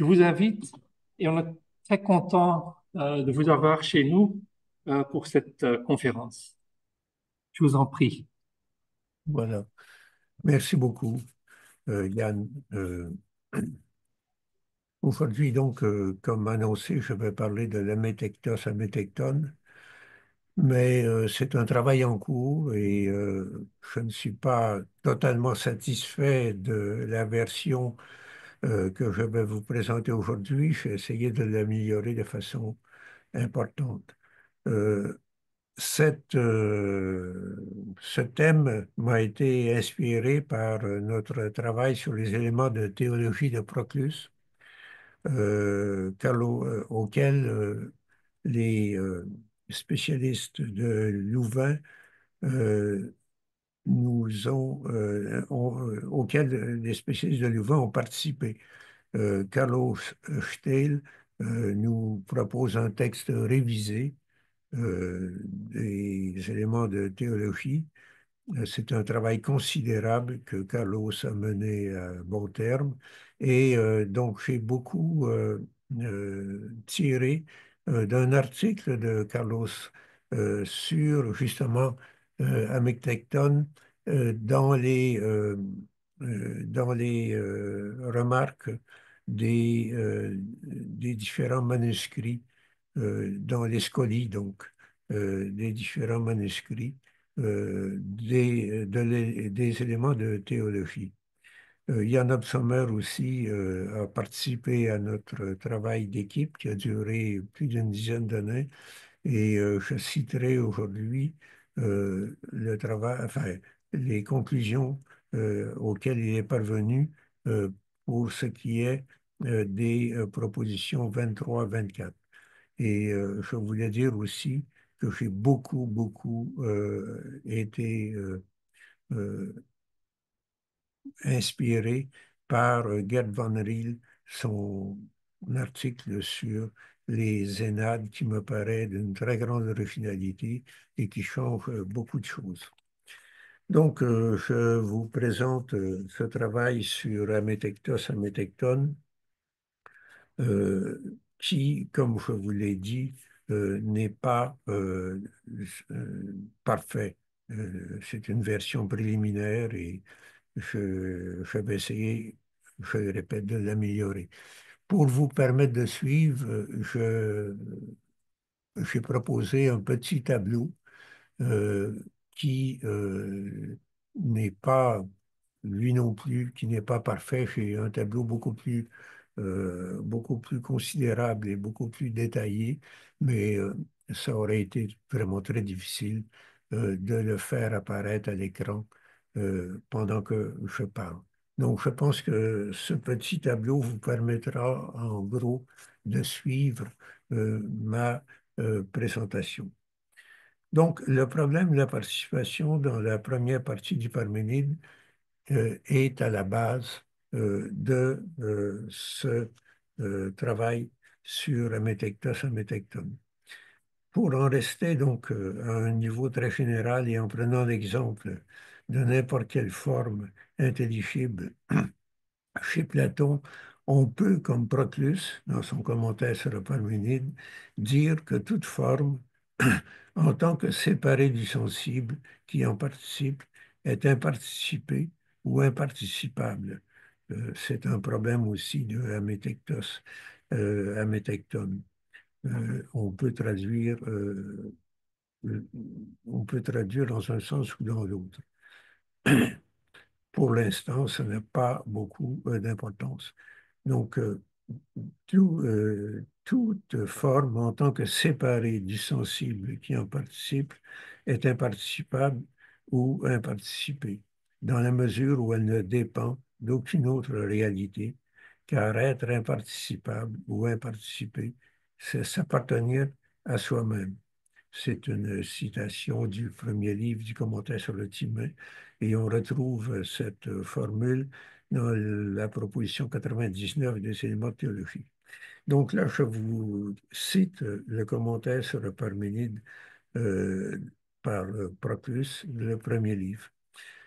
Je vous invite et on est très content de vous avoir chez nous pour cette conférence. Je vous en prie. Voilà. Merci beaucoup, Yann. Aujourd'hui, donc, comme annoncé, je vais parler de l'Amétectos amétectone, mais c'est un travail en cours et je ne suis pas totalement satisfait de la version que je vais vous présenter aujourd'hui. J'ai essayé de l'améliorer de façon importante. Euh, ce thème m'a été inspiré par notre travail sur les éléments de théologie de Proclus, auquel les spécialistes de Louvain auquel les spécialistes de Louvain ont participé. Carlo Steil nous propose un texte révisé des éléments de théologie. C'est un travail considérable que Carlos a mené à bon terme. Et donc, j'ai beaucoup tiré d'un article de Carlos sur justement Amictecton dans les remarques des différents manuscrits, dans les scolies, donc, des différents manuscrits des éléments de théologie. Jan Sommer aussi a participé à notre travail d'équipe qui a duré plus d'une dizaine d'années et je citerai aujourd'hui les conclusions auxquelles il est parvenu euh, pour ce qui est des propositions 23-24. Et je voulais dire aussi que j'ai beaucoup été euh, inspiré par Gerd van Riel, son article sur les Zénades qui me paraît d'une très grande originalité et qui change beaucoup de choses. Donc, je vous présente ce travail sur Amethectos amétectone qui, comme je vous l'ai dit, n'est pas parfait. C'est une version préliminaire et je vais essayer, je le répète, de l'améliorer. Pour vous permettre de suivre, j'ai proposé un petit tableau euh, qui n'est pas, lui non plus, qui n'est pas parfait. J'ai un tableau beaucoup plus considérable et beaucoup plus détaillé, mais ça aurait été vraiment très difficile de le faire apparaître à l'écran pendant que je parle. Donc, je pense que ce petit tableau vous permettra en gros de suivre ma présentation. Donc, le problème de la participation dans la première partie du Parménide est à la base de ce travail sur Amethectos Amethecton. Pour en rester donc à un niveau très général et en prenant l'exemple de n'importe quelle forme intelligible chez Platon, on peut, comme Proclus, dans son commentaire sur le Parménide, dire que toute forme, en tant que séparée du sensible qui en participe, est imparticipée ou imparticipable. C'est un problème aussi de amétectos, amétectone. On peut traduire, on peut traduire dans un sens ou dans l'autre. Pour l'instant, ça n'a pas beaucoup d'importance. Donc, toute forme en tant que séparée du sensible qui en participe est imparticipable ou imparticipée, dans la mesure où elle ne dépend d'aucune autre réalité, car être imparticipable ou imparticipé, c'est s'appartenir à soi-même. C'est une citation du premier livre du commentaire sur le Timain, et on retrouve cette formule dans la proposition 99 des éléments de théologie. Donc là, je vous cite le commentaire sur le Parménide euh, par Proclus, le premier livre.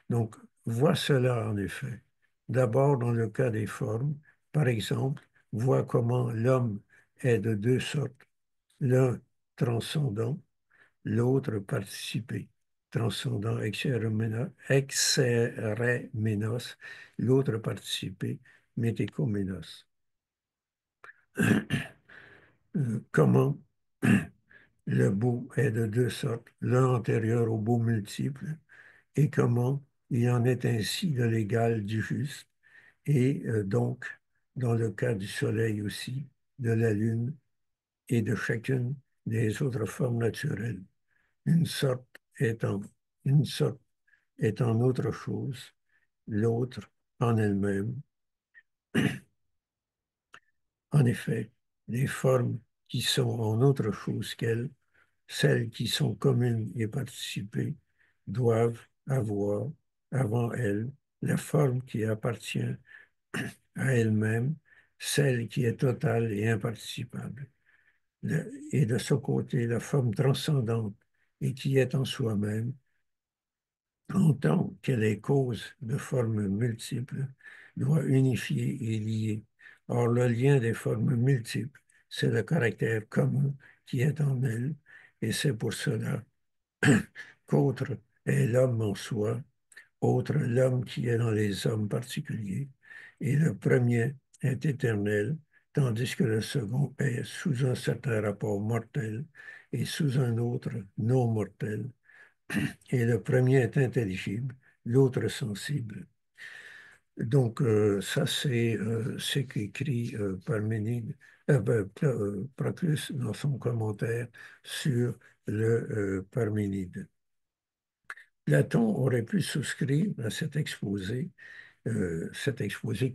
Donc, vois cela en effet. D'abord, dans le cas des formes, par exemple, voit comment l'homme est de deux sortes, l'un transcendant, l'autre participé. Transcendant exeremenos, l'autre participé, météchoménos. Comment le beau est de deux sortes, l'un antérieur au beau multiple, et comment il en est ainsi de l'égal du juste, et donc, dans le cas du soleil aussi, de la lune et de chacune des autres formes naturelles. Une sorte est en, une sorte est en autre chose, l'autre en elle-même. En effet, les formes qui sont en autre chose qu'elles, celles qui sont communes et participées, doivent avoir avant elles la forme qui appartient à elle-même, celle qui est totale et imparticipable. Et de ce côté, la forme transcendante et qui est en soi-même, en tant qu'elle est cause de formes multiples, doit unifier et lier. Or, le lien des formes multiples, c'est le caractère commun qui est en elles, et c'est pour cela qu'autre est l'homme en soi, autre l'homme qui est dans les hommes particuliers, et le premier est éternel, tandis que le second est sous un certain rapport mortel et sous un autre non mortel, et le premier est intelligible, l'autre sensible. Donc, ça, c'est qu'écrit Parménide, Proclus dans son commentaire sur le Parménide. Platon aurait pu souscrire à cet exposé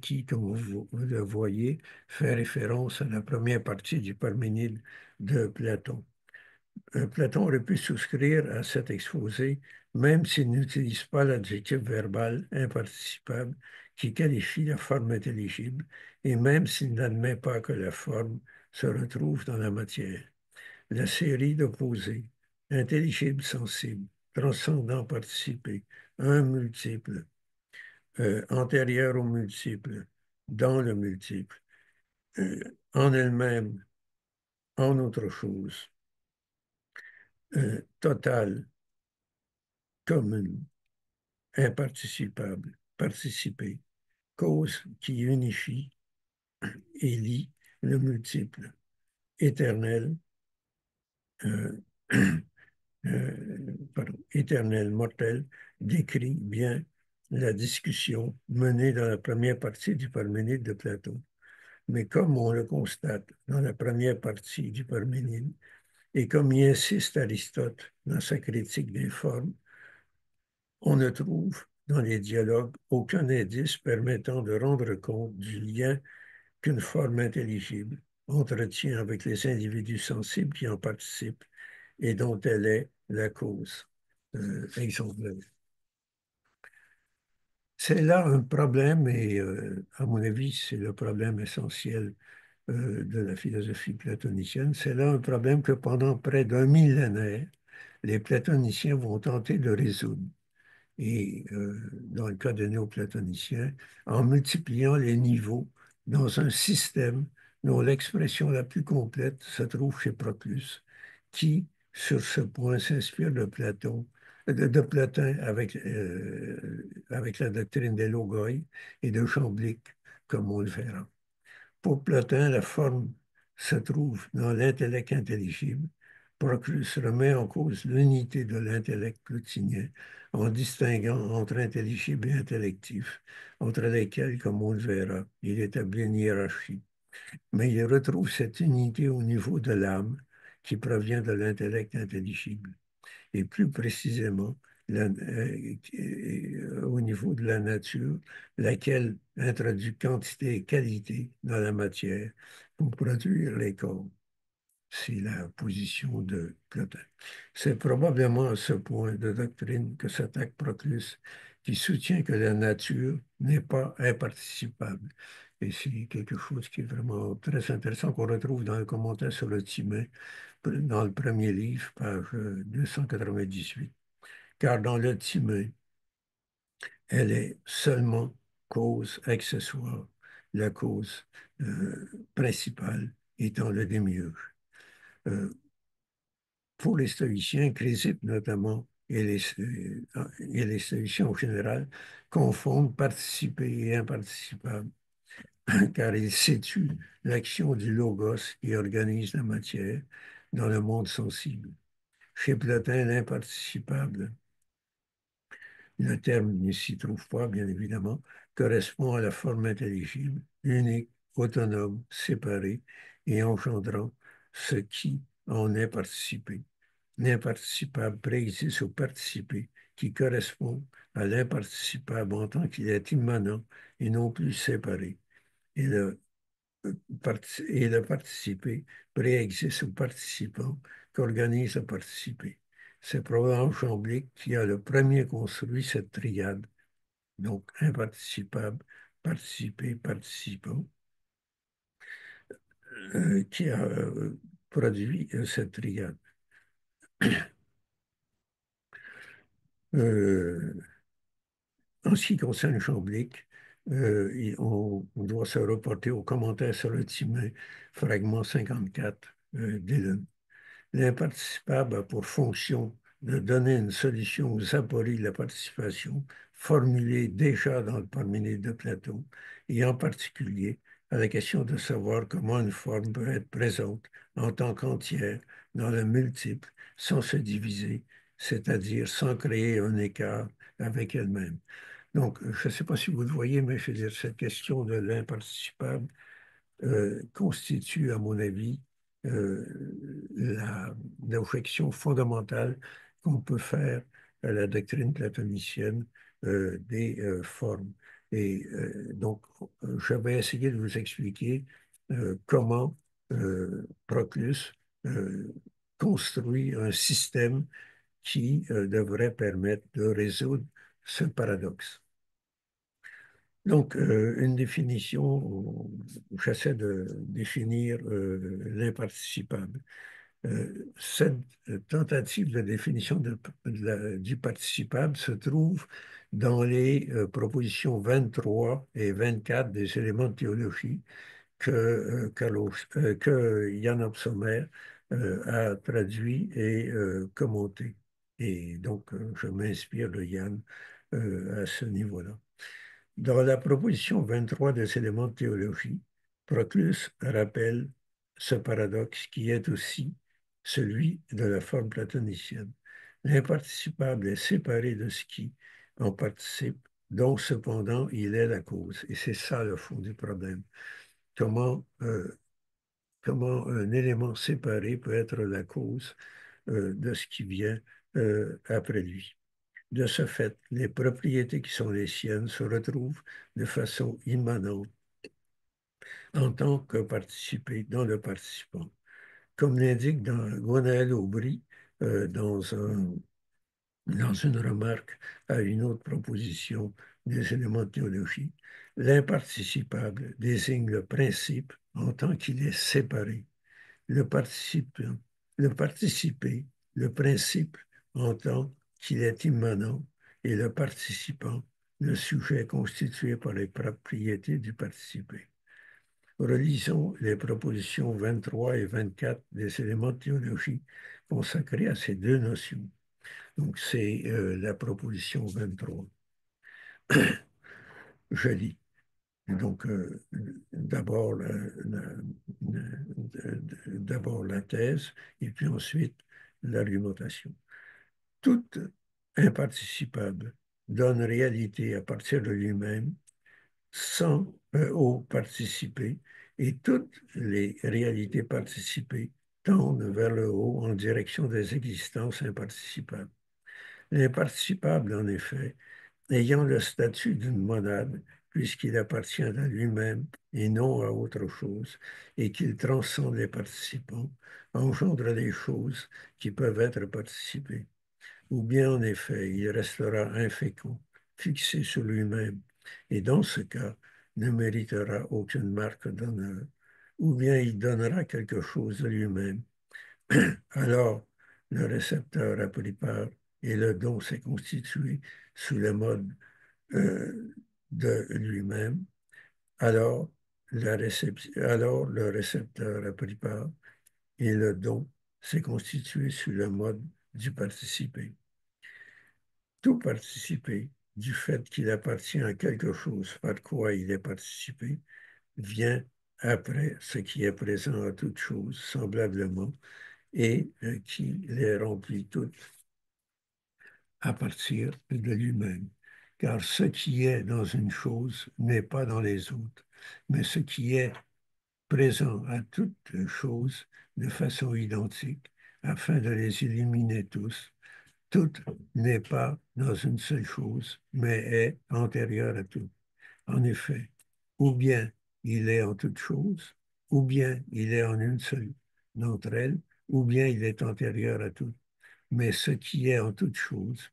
qui, comme vous le voyez, fait référence à la première partie du Parménide de Platon. Platon aurait pu souscrire à cet exposé, même s'il n'utilise pas l'adjectif verbal imparticipable qui qualifie la forme intelligible, et même s'il n'admet pas que la forme se retrouve dans la matière. La série d'opposés, intelligible, sensible, transcendant, participé, un multiple, antérieur au multiple, dans le multiple, en elle-même, en autre chose, totale, commune, imparticipable, participé, cause qui unifie et lie le multiple, éternel, euh, éternel, mortel, décrit bien la discussion menée dans la première partie du Parménide de Platon. Mais comme on le constate dans la première partie du Parménide, et comme y insiste Aristote dans sa critique des formes, on ne trouve dans les dialogues aucun indice permettant de rendre compte du lien qu'une forme intelligible entretient avec les individus sensibles qui en participent et dont elle est la cause. Exemple. C'est là un problème, et à mon avis, c'est le problème essentiel de la philosophie platonicienne. C'est là un problème que pendant près d'un millénaire, les platoniciens vont tenter de résoudre. Et dans le cas des néoplatoniciens, en multipliant les niveaux dans un système dont l'expression la plus complète se trouve chez Proclus, qui, sur ce point, s'inspire de Platon, de Platin avec la doctrine des logoi et de Chamblic, comme on le verra. Pour Plotin, la forme se trouve dans l'intellect intelligible. Proclus remet en cause l'unité de l'intellect plotinien en distinguant entre intelligible et intellectif, entre lesquels, comme on le verra, il établit une hiérarchie. Mais il retrouve cette unité au niveau de l'âme qui provient de l'intellect intelligible et plus précisément au niveau de la nature, laquelle introduit quantité et qualité dans la matière pour produire les corps. C'est la position de Plotin. C'est probablement à ce point de doctrine que s'attaque Proclus, qui soutient que la nature n'est pas imparticipable. Et c'est quelque chose qui est vraiment très intéressant qu'on retrouve dans le commentaire sur le Timée, dans le premier livre, page 298. Car dans le Timée, elle est seulement cause accessoire, la cause principal étant le démiurge. Euh, pour les stoïciens, Chrysippe notamment, et les stoïciens en général, confondent participer et imparticipable, car ils situent l'action du logos qui organise la matière dans le monde sensible. Chez Plotin, l'imparticipable, le terme ne s'y trouve pas, bien évidemment, correspond à la forme intelligible, unique, autonome, séparée et engendrant ce qui en est participé. L'imparticipable préexiste au participé qui correspond à l'imparticipable en tant qu'il est immanent et non plus séparé. Et le participé préexiste au participant qu'organise le participé. C'est probablement Chambly qui a le premier construit cette triade, donc imparticipable, participé, participant, qui a produit cette triade. Euh, En ce qui concerne Chamblic, on doit se reporter aux commentaires sur le Timée, fragment 54 d'Ellen. L'imparticipable a pour fonction de donner une solution aux apories de la participation formulée déjà dans le Parménide de Platon, et en particulier à la question de savoir comment une forme peut être présente en tant qu'entière dans le multiple sans se diviser, c'est-à-dire sans créer un écart avec elle-même. Donc, je ne sais pas si vous le voyez, mais je veux dire, cette question de l'imparticipable constitue, à mon avis, l'objection fondamentale qu'on peut faire à la doctrine platonicienne des formes. Et donc, je vais essayer de vous expliquer comment Proclus construit un système qui devrait permettre de résoudre ce paradoxe. Donc, une définition, j'essaie de définir l'imparticipable. Cette tentative de définition du participable se trouve dans les propositions 23 et 24 des éléments de théologie que Jan Sommer a traduit et commenté. Et donc, je m'inspire de Jan à ce niveau-là. Dans la proposition 23 des éléments de théologie, Proclus rappelle ce paradoxe qui est aussi celui de la forme platonicienne. L'imparticipable est séparé de ce qui en participe, dont cependant il est la cause. Et c'est ça le fond du problème. Comment un élément séparé peut être la cause de ce qui vient après lui. De ce fait, les propriétés qui sont les siennes se retrouvent de façon immanente en tant que participé dans le participant. Comme l'indique dans Gwenaël Aubry, dans une remarque à une autre proposition des éléments de théologie, l'imparticipable désigne le principe en tant qu'il est séparé. Le participant, le participé, le principe en tant qu'il est immanent, et le participant, le sujet constitué par les propriétés du participé. Relisons les propositions 23 et 24 des éléments de théologie consacrés à ces deux notions. Donc, c'est la proposition 23. Je lis. Donc, d'abord la thèse et puis ensuite l'argumentation. Toute imparticipable donne réalité à partir de lui-même sans au participer et toutes les réalités participées tendent vers le haut en direction des existences imparticipables. L'imparticipable, en effet, ayant le statut d'une monade, puisqu'il appartient à lui-même et non à autre chose, et qu'il transcende les participants, engendre des choses qui peuvent être participées. Ou bien, en effet, il restera infécond, fixé sur lui-même, et dans ce cas, ne méritera aucune marque d'honneur, ou bien il donnera quelque chose de lui-même. Alors, le récepteur a pris part et le don s'est constitué sous le mode de lui-même. Alors, alors le récepteur a pris part et le don s'est constitué sur le mode du participer. Tout participer, du fait qu'il appartient à quelque chose par quoi il est participé, vient après ce qui est présent à toute chose, semblablement, et qui les remplit toutes à partir de lui-même. Car ce qui est dans une chose n'est pas dans les autres, mais ce qui est présent à toutes choses de façon identique, afin de les éliminer tous. Tout n'est pas dans une seule chose, mais est antérieur à tout. En effet, ou bien il est en toute chose, ou bien il est en une seule d'entre elles, ou bien il est antérieur à tout. Mais ce qui est en toute chose,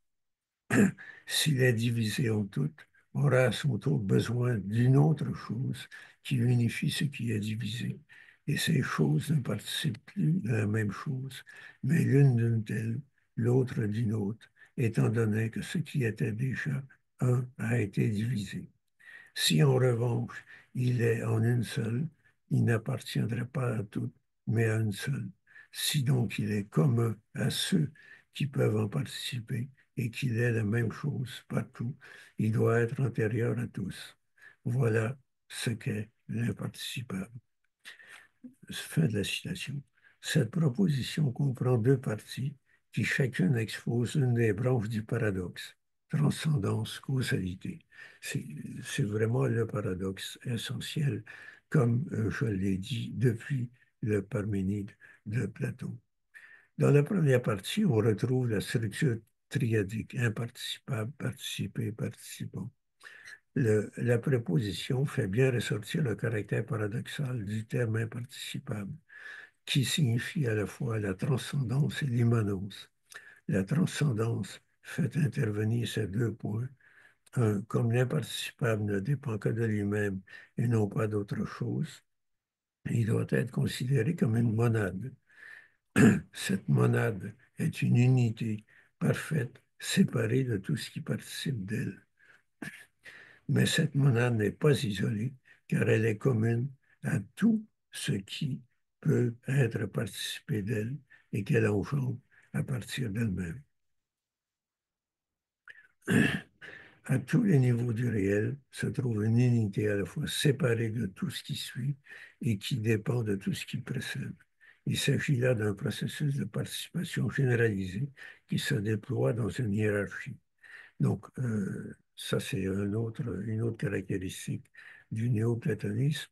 s'il est divisé en toutes, aura à son tour besoin d'une autre chose qui unifie ce qui est divisé. Et ces choses ne participent plus de la même chose, mais l'une d'une telle, l'autre d'une autre, étant donné que ce qui était déjà un a été divisé. Si en revanche il est en une seule, il n'appartiendrait pas à toutes, mais à une seule. Si donc il est commun à ceux qui peuvent en participer et qu'il est la même chose partout, il doit être antérieur à tous. Voilà ce qu'est l'imparticipable. Fin de la citation. Cette proposition comprend deux parties qui chacune expose une des branches du paradoxe, transcendance, causalité. C'est c'est vraiment le paradoxe essentiel, comme je l'ai dit depuis le Parménide de Platon. Dans la première partie, on retrouve la structure triadique, imparticipable, participé, participant. La préposition fait bien ressortir le caractère paradoxal du terme imparticipable qui signifie à la fois la transcendance et l'immanence. La transcendance fait intervenir ces deux points. Un, comme l'imparticipable ne dépend que de lui-même et non pas d'autre chose, il doit être considéré comme une monade. Cette monade est une unité parfaite, séparée de tout ce qui participe d'elle. Mais cette monade n'est pas isolée, car elle est commune à tout ce qui peut être participé d'elle et qu'elle engendre à partir d'elle-même. À tous les niveaux du réel se trouve une unité à la fois séparée de tout ce qui suit et qui dépend de tout ce qui précède. Il s'agit là d'un processus de participation généralisée qui se déploie dans une hiérarchie. Donc, ça, c'est une autre caractéristique du néoplatonisme.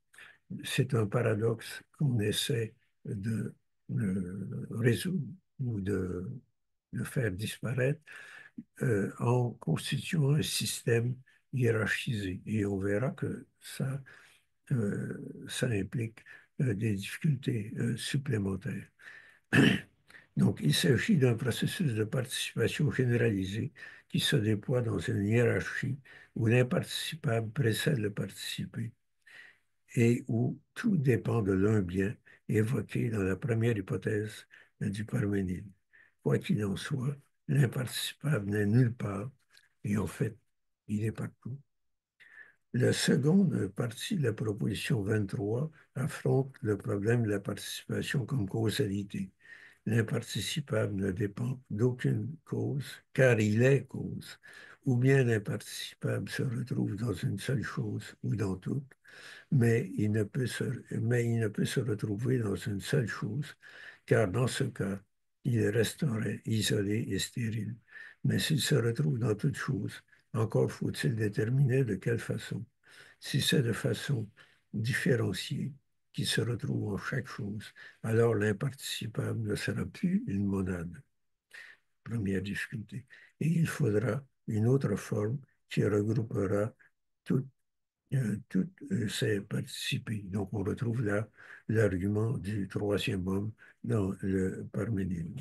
C'est un paradoxe qu'on essaie de résoudre ou de faire disparaître en constituant un système hiérarchisé. Et on verra que ça implique des difficultés supplémentaires. Donc, il s'agit d'un processus de participation généralisée qui se déploie dans une hiérarchie où l'imparticipable précède le participé et où tout dépend de l'un bien évoqué dans la première hypothèse du Parménide. Quoi qu'il en soit, l'imparticipable n'est nulle part et en fait, il est partout. La seconde partie de la proposition 23 affronte le problème de la participation comme causalité. L'imparticipable ne dépend d'aucune cause, car il est cause. Ou bien l'imparticipable se retrouve dans une seule chose ou dans toutes, mais il ne peut se retrouver dans une seule chose, car dans ce cas, il resterait isolé et stérile. Mais s'il se retrouve dans toute chose, encore faut-il déterminer de quelle façon. Si c'est de façon différenciée, qui se retrouve en chaque chose, alors l'imparticipable ne sera plus une monade. Première difficulté. Et il faudra une autre forme qui regroupera toutes ces participés. Donc on retrouve là l'argument du troisième homme dans le Parménide.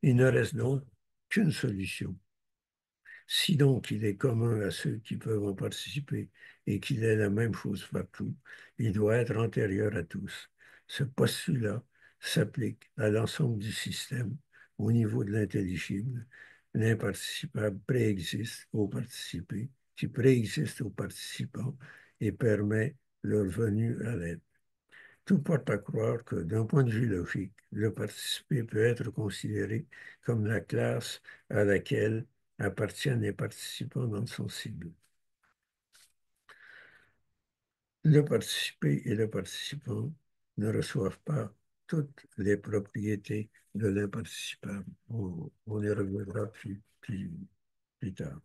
Il ne reste donc qu'une solution. Si donc il est commun à ceux qui peuvent en participer et qu'il est la même chose partout, il doit être antérieur à tous. Ce postulat s'applique à l'ensemble du système au niveau de l'intelligible. L'imparticipable préexiste au participé, qui préexiste au participant et permet leur venue à l'aide. Tout porte à croire que, d'un point de vue logique, le participé peut être considéré comme la classe à laquelle appartiennent les participants dans son cible. Le participé et le participant ne reçoivent pas toutes les propriétés de l'imparticipable. On y reviendra plus tard.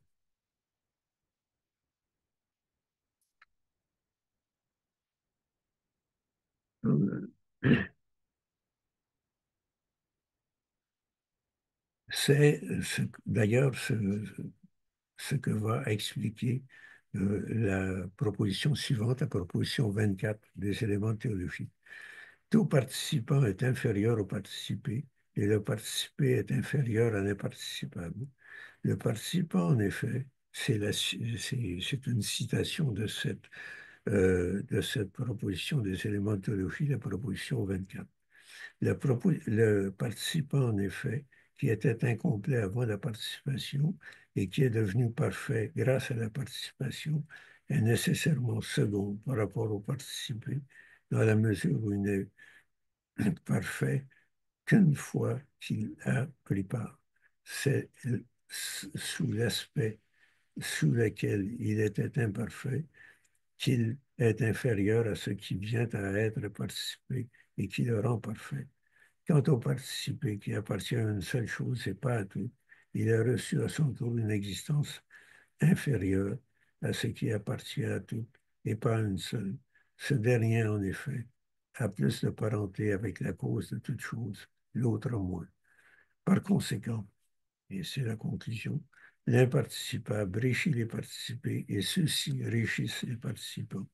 C'est d'ailleurs ce que va expliquer la proposition suivante, la proposition 24 des éléments de théologie. Tout participant est inférieur au participé et le participé est inférieur à l'imparticipable. Le participant, en effet, c'est une citation de cette proposition des éléments de théologie, la proposition 24. Le participant, en effet, qui était incomplet avant la participation et qui est devenu parfait grâce à la participation, est nécessairement second par rapport au participé, dans la mesure où il n'est parfait qu'une fois qu'il a pris part. C'est sous l'aspect sous lequel il était imparfait qu'il est inférieur à ce qui vient à être participé et qui le rend parfait. Quant au participé qui appartient à une seule chose et pas à tout, il a reçu à son tour une existence inférieure à ce qui appartient à tout et pas à une seule. Ce dernier, en effet, a plus de parenté avec la cause de toute chose, l'autre moins. Par conséquent, et c'est la conclusion, l'imparticipable réchit les participés et ceux-ci réchissent les participants.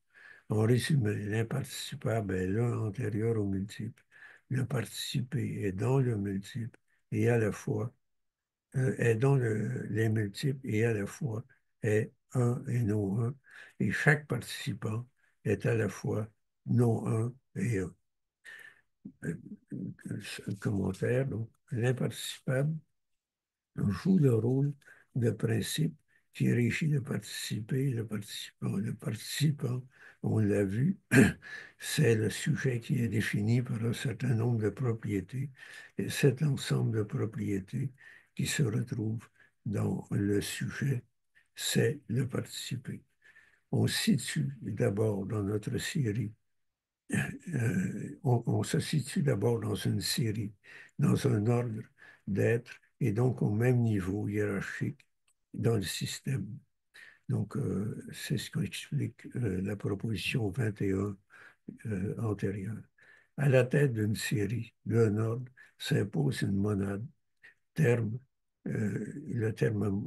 En résumé, l'imparticipable est l'un antérieur au multiple. Le participé est dans le multiple et à la fois est dans les multiples et à la fois est un et non un. Et chaque participant est à la fois non un et un. Euh, Commentaire, donc, l'imparticipable joue le rôle de principe qui régit le participé et le participant. Le participant, on l'a vu, c'est le sujet qui est défini par un certain nombre de propriétés. Et cet ensemble de propriétés qui se retrouve dans le sujet, c'est le participé. On situe d'abord dans notre série on se situe d'abord dans une série, dans un ordre d'être, et donc au même niveau hiérarchique dans le système. Donc, c'est ce qu'explique la proposition 21 antérieure. À la tête d'une série, d'un ordre, s'impose une monade, terme, le terme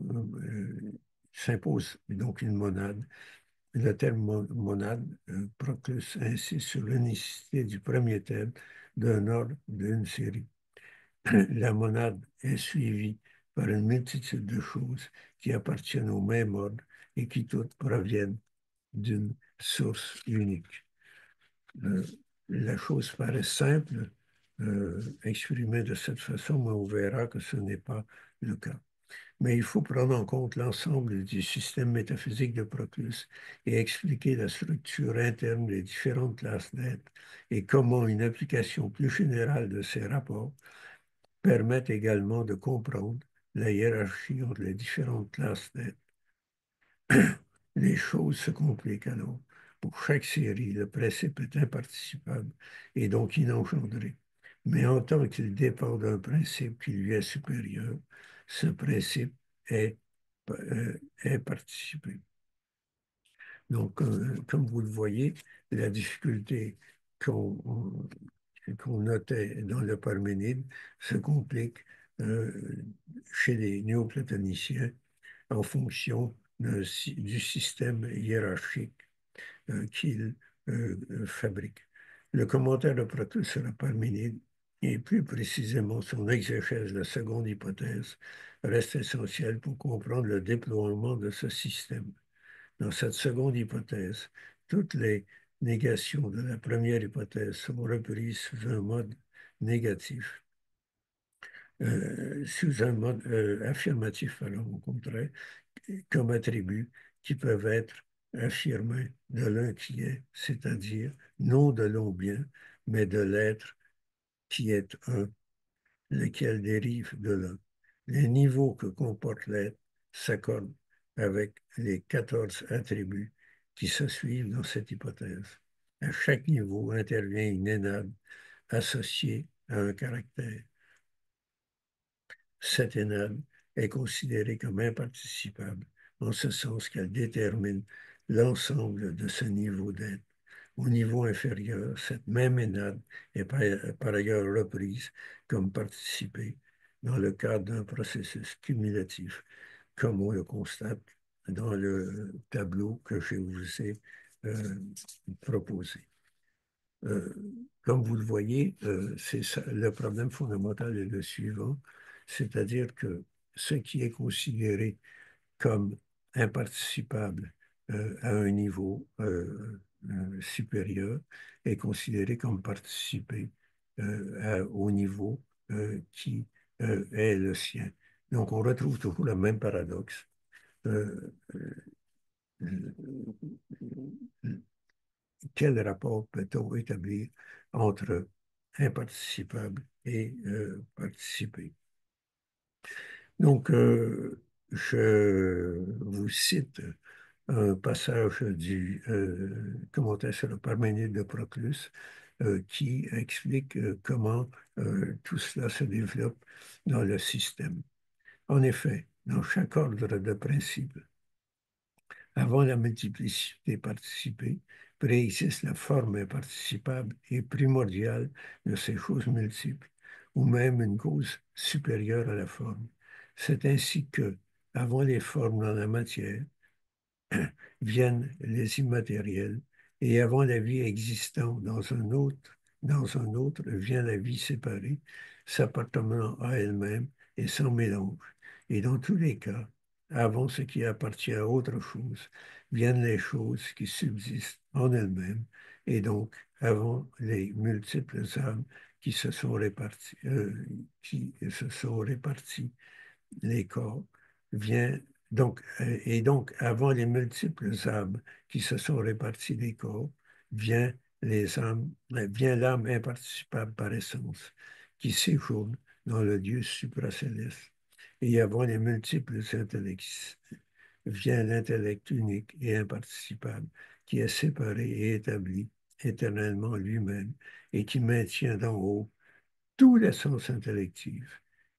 s'impose donc une monade. Le terme monade procluse ainsi sur l'unicité du premier terme d'un ordre d'une série. La monade est suivie par une multitude de choses qui appartiennent au même ordre et qui toutes proviennent d'une source unique. Euh, la chose paraît simple, exprimée de cette façon, mais on verra que ce n'est pas le cas. Mais il faut prendre en compte l'ensemble du système métaphysique de Proclus et expliquer la structure interne des différentes classes d'êtres et comment une application plus générale de ces rapports permet également de comprendre la hiérarchie entre les différentes classes d'êtres. Les choses se compliquent alors. Pour chaque série, le principe est imparticipable et donc inengendré. Mais en tant qu'il dépend d'un principe qui lui est supérieur, ce principe est, est participé. Donc, comme vous le voyez, la difficulté qu'on qu'on notait dans le Parménide se complique euh, chez les néoplatoniciens en fonction du système hiérarchique qu'il fabrique. Le commentaire de Proclus sur la Parménide, et plus précisément son exégèse de la seconde hypothèse, reste essentiel pour comprendre le déploiement de ce système. Dans cette seconde hypothèse, toutes les négations de la première hypothèse sont reprises sous un mode négatif, sous un mode affirmatif, alors au contraire, comme attributs qui peuvent être affirmé de l'un qui est, c'est-à-dire non de l'on bien, mais de l'être qui est un, lequel dérive de l'un. Les niveaux que comporte l'être s'accordent avec les 14 attributs qui se suivent dans cette hypothèse. À chaque niveau intervient une énade associée à un caractère. Cette énade est considérée comme imparticipable, en ce sens qu'elle détermine l'ensemble de ce niveau d'être. Au niveau inférieur, cette même énade est par ailleurs reprise comme participée dans le cadre d'un processus cumulatif, comme on le constate dans le tableau que je vous ai euh, proposé. Euh, Comme vous le voyez, le problème fondamental est le suivant, c'est-à-dire que ce qui est considéré comme imparticipable à un niveau supérieur est considéré comme participé au niveau qui est le sien. Donc on retrouve toujours le même paradoxe. Euh, euh, Quel rapport peut-on établir entre imparticipable et participer? Donc, je vous cite un passage du commentaire sur le Parménide de Proclus qui explique comment tout cela se développe dans le système. En effet, dans chaque ordre de principes, avant la multiplicité participée, préexiste la forme imparticipable et primordiale de ces choses multiples, ou même une cause supérieure à la forme. C'est ainsi que, avant les formes dans la matière, viennent les immatériels, et avant la vie existant dans un autre vient la vie séparée, s'appartenant à elle-même et sans mélange. Et dans tous les cas, avant ce qui appartient à autre chose, viennent les choses qui subsistent en elles-mêmes, et donc avant les multiples âmes qui se sont réparties les corps, vient et donc avant les multiples âmes qui se sont réparties des corps, vient l'âme imparticipable par essence, qui séjourne dans le Dieu supracéleste. Et avant les multiples intellects, vient l'intellect unique et imparticipable, qui est séparé et établi éternellement lui-même, et qui maintient d'en haut tout l'essence intellective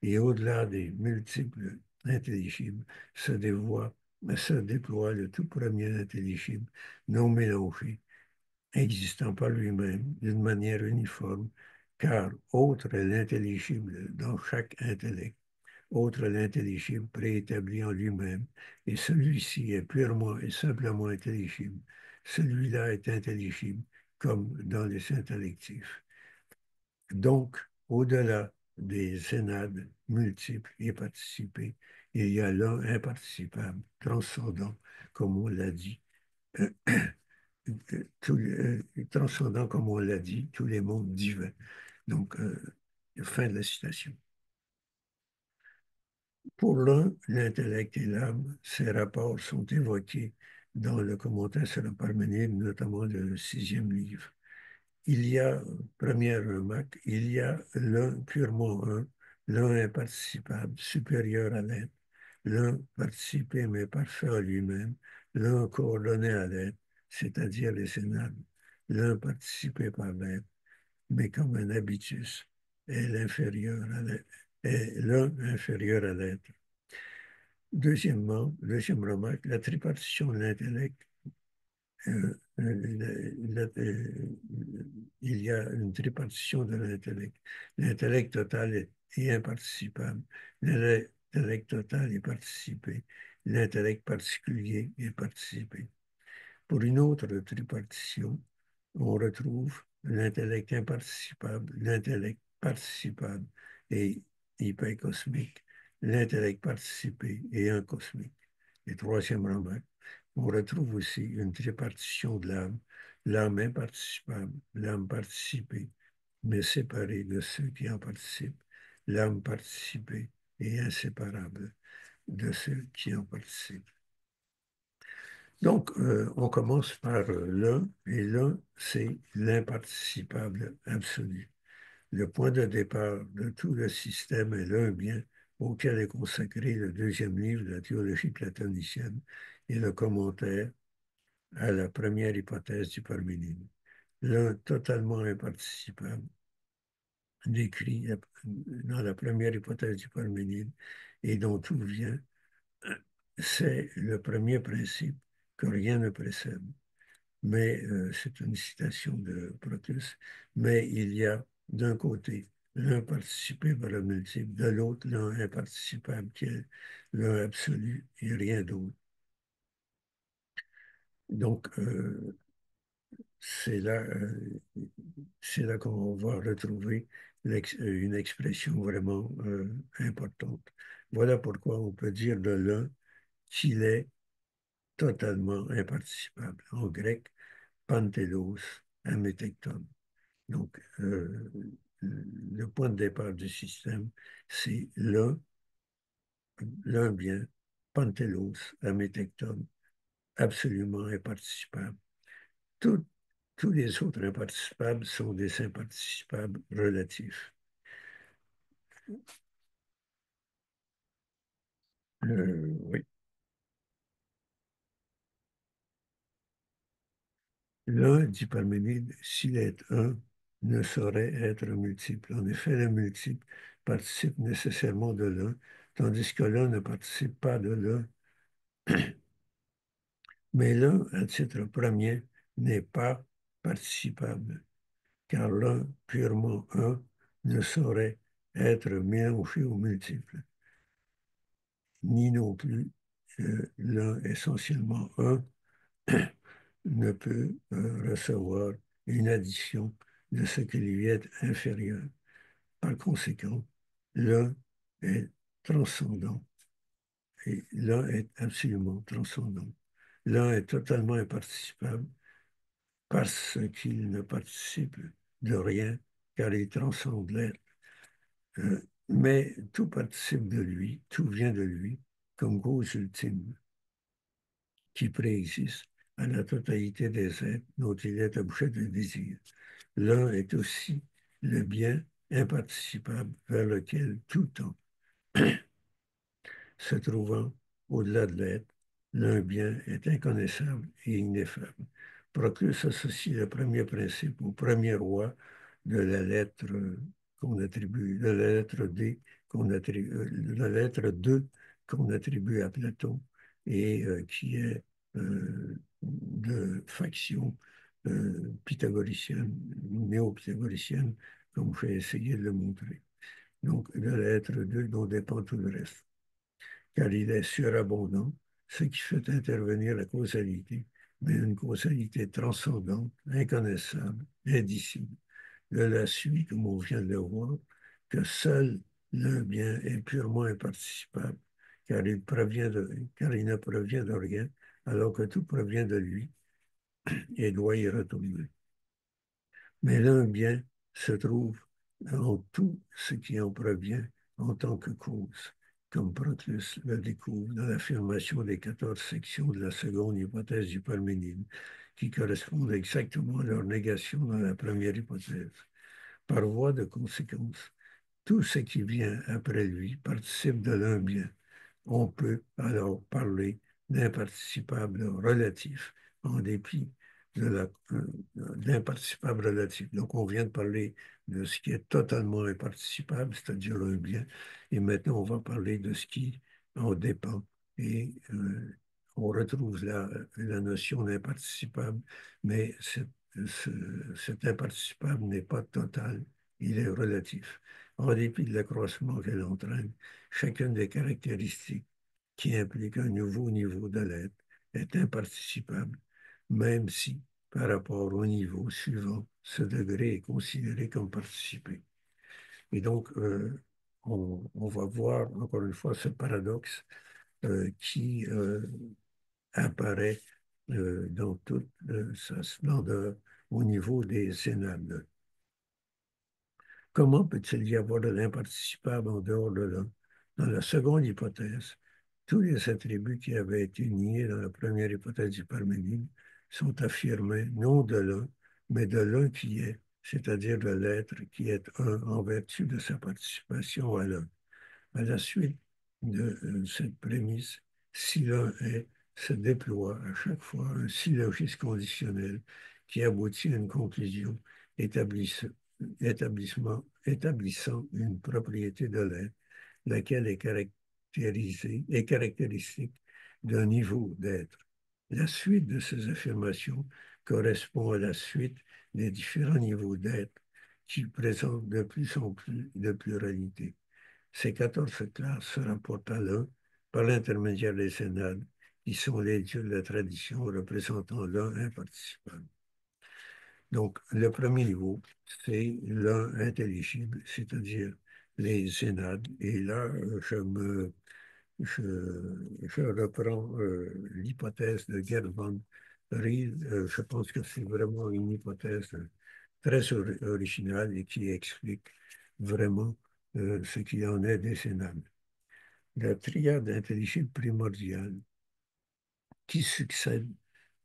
et au-delà des multiples intelligibles se déploie le tout premier intelligible non mélangé, existant par lui-même d'une manière uniforme, car autre est l'intelligible dans chaque intellect, autre est l'intelligible préétabli en lui-même, et celui-ci est purement et simplement intelligible. Celui-là est intelligible comme dans les intellectifs. Donc, au-delà des énades multiples et participées, il y a l'un imparticipable, transcendant, comme on l'a dit, euh, transcendant, comme on l'a dit, tous les mondes divins. Donc, fin de la citation. Pour l'un, l'intellect et l'âme, ces rapports sont évoqués dans le commentaire sur le Parménide, notamment le sixième livre. Il y a, première remarque, il y a l'un purement un, l'un imparticipable, supérieur à l'être, l'un participé mais parfait en lui-même, l'un coordonné à l'être, c'est-à-dire les sénades, l'un participé par l'être, mais comme un habitus, est l'inférieur à l'être, est l'un inférieur à l'être. Deuxièmement, deuxième remarque, la tripartition de l'intellect il y a une tripartition de l'intellect. L'intellect total est imparticipable. L'intellect total est participé. L'intellect particulier est participé. Pour une autre tripartition, on retrouve l'intellect imparticipable, l'intellect participable et hypercosmique, l'intellect participé et un cosmique. Et troisième remarque, on retrouve aussi une tripartition de l'âme, l'âme imparticipable, l'âme participée, mais séparée de ceux qui en participent, l'âme participée et inséparable de ceux qui en participent. Donc, on commence par l'un, et l'un, c'est l'imparticipable absolu. Le point de départ de tout le système est l'un bien auquel est consacré le deuxième livre de la théologie platonicienne et le commentaire à la première hypothèse du Parménide. L'un totalement imparticipable, décrit dans la première hypothèse du Parménide et dont tout vient, c'est le premier principe que rien ne précède. Mais c'est une citation de Proclus, mais il y a d'un côté l'un participé par le multiple, de l'autre l'un imparticipable qui est l'un absolu et rien d'autre. Donc, c'est là, euh, c'est là qu'on va retrouver une expression vraiment importante. Voilà pourquoi on peut dire de l'un qu'il est totalement imparticipable. En grec, pantelos amétecton. Donc, le point de départ du système, c'est l'un bien, pantelos amétecton, absolument imparticipable. Tout- Tous les autres imparticipables sont des imparticipables relatifs. Oui. L'un, dit Parménide, s'il est un, ne saurait être multiple. En effet, le multiple participe nécessairement de l'un, tandis que l'un ne participe pas de l'un. Mais l'un, à titre premier, n'est pas participable, car l'un, purement un, ne saurait être mélangé aux multiples, ni non plus l'un essentiellement un ne peut recevoir une addition de ce qui lui est inférieur. Par conséquent, l'un est transcendant et l'un est absolument transcendant. L'un est totalement imparticipable parce qu'il ne participe de rien, car il transcende l'être. Mais tout participe de lui, tout vient de lui, comme cause ultime, qui préexiste à la totalité des êtres dont il est objet de désir. L'un est aussi le bien imparticipable vers lequel tout tend, se trouvant au-delà de l'être, l'un bien est inconnaissable et ineffable. Proclus associe le premier principe au premier roi de la lettre qu'on attribue, de la lettre D qu'on attribue, de la lettre 2 qu'on attribue à Platon et qui est de faction pythagoricienne, néo-pythagoricienne, comme j'ai essayé de le montrer. Donc, de la lettre 2 dont dépend tout le reste car il est surabondant, ce qui fait intervenir la causalité, mais une causalité transcendante, inconnaissable, indicible. De la suite, comme on vient de le voir, que seul l'un bien est purement imparticipable, car il ne provient de rien, alors que tout provient de lui et doit y retourner. Mais l'un bien se trouve en tout ce qui en provient en tant que cause, comme Proclus le découvre dans l'affirmation des 14 sections de la seconde hypothèse du Parménide, qui correspondent exactement à leur négation dans la première hypothèse. Par voie de conséquence, tout ce qui vient après lui participe de l'un bien. On peut alors parler d'imparticipable relatif en dépit d'imparticipable relatif. Donc on vient de parler de ce qui est totalement imparticipable, c'est-à-dire un bien, et maintenant on va parler de ce qui en dépend. Et on retrouve la notion d'imparticipable, mais cet imparticipable n'est pas total, il est relatif. En dépit de l'accroissement qu'elle entraîne, chacune des caractéristiques qui impliquent un nouveau niveau de l'être est imparticipable, même si, par rapport au niveau suivant, ce degré est considéré comme participé. Et donc, on va voir encore une fois ce paradoxe qui apparaît dans toute sa splendeur au niveau des cénades. Comment peut-il y avoir de l'imparticipable en dehors de l'un? Dans la seconde hypothèse, Tous les attributs qui avaient été niés dans la première hypothèse du Parménide sont affirmés non de l'un, mais de l'un qui est, c'est-à-dire de l'être qui est un en vertu de sa participation à l'un. À la suite de cette prémisse, si l'un est, se déploie à chaque fois un syllogisme conditionnel qui aboutit à une conclusion établissant une propriété de l'être, laquelle est caractéristique d'un niveau d'être. La suite de ces affirmations correspond à la suite des différents niveaux d'être qui présentent de plus en plus de pluralité. Ces 14 classes se rapportent à l'un par l'intermédiaire des sénades, qui sont les dieux de la tradition représentant l'un imparticipable. Donc, le premier niveau, c'est l'un intelligible, c'est-à-dire les sénades. Et là, je, je reprends l'hypothèse de Gervan Ried. Je pense que c'est vraiment une hypothèse très originale et qui explique vraiment ce qu'il en est des sénades. La triade intelligible primordiale qui succède,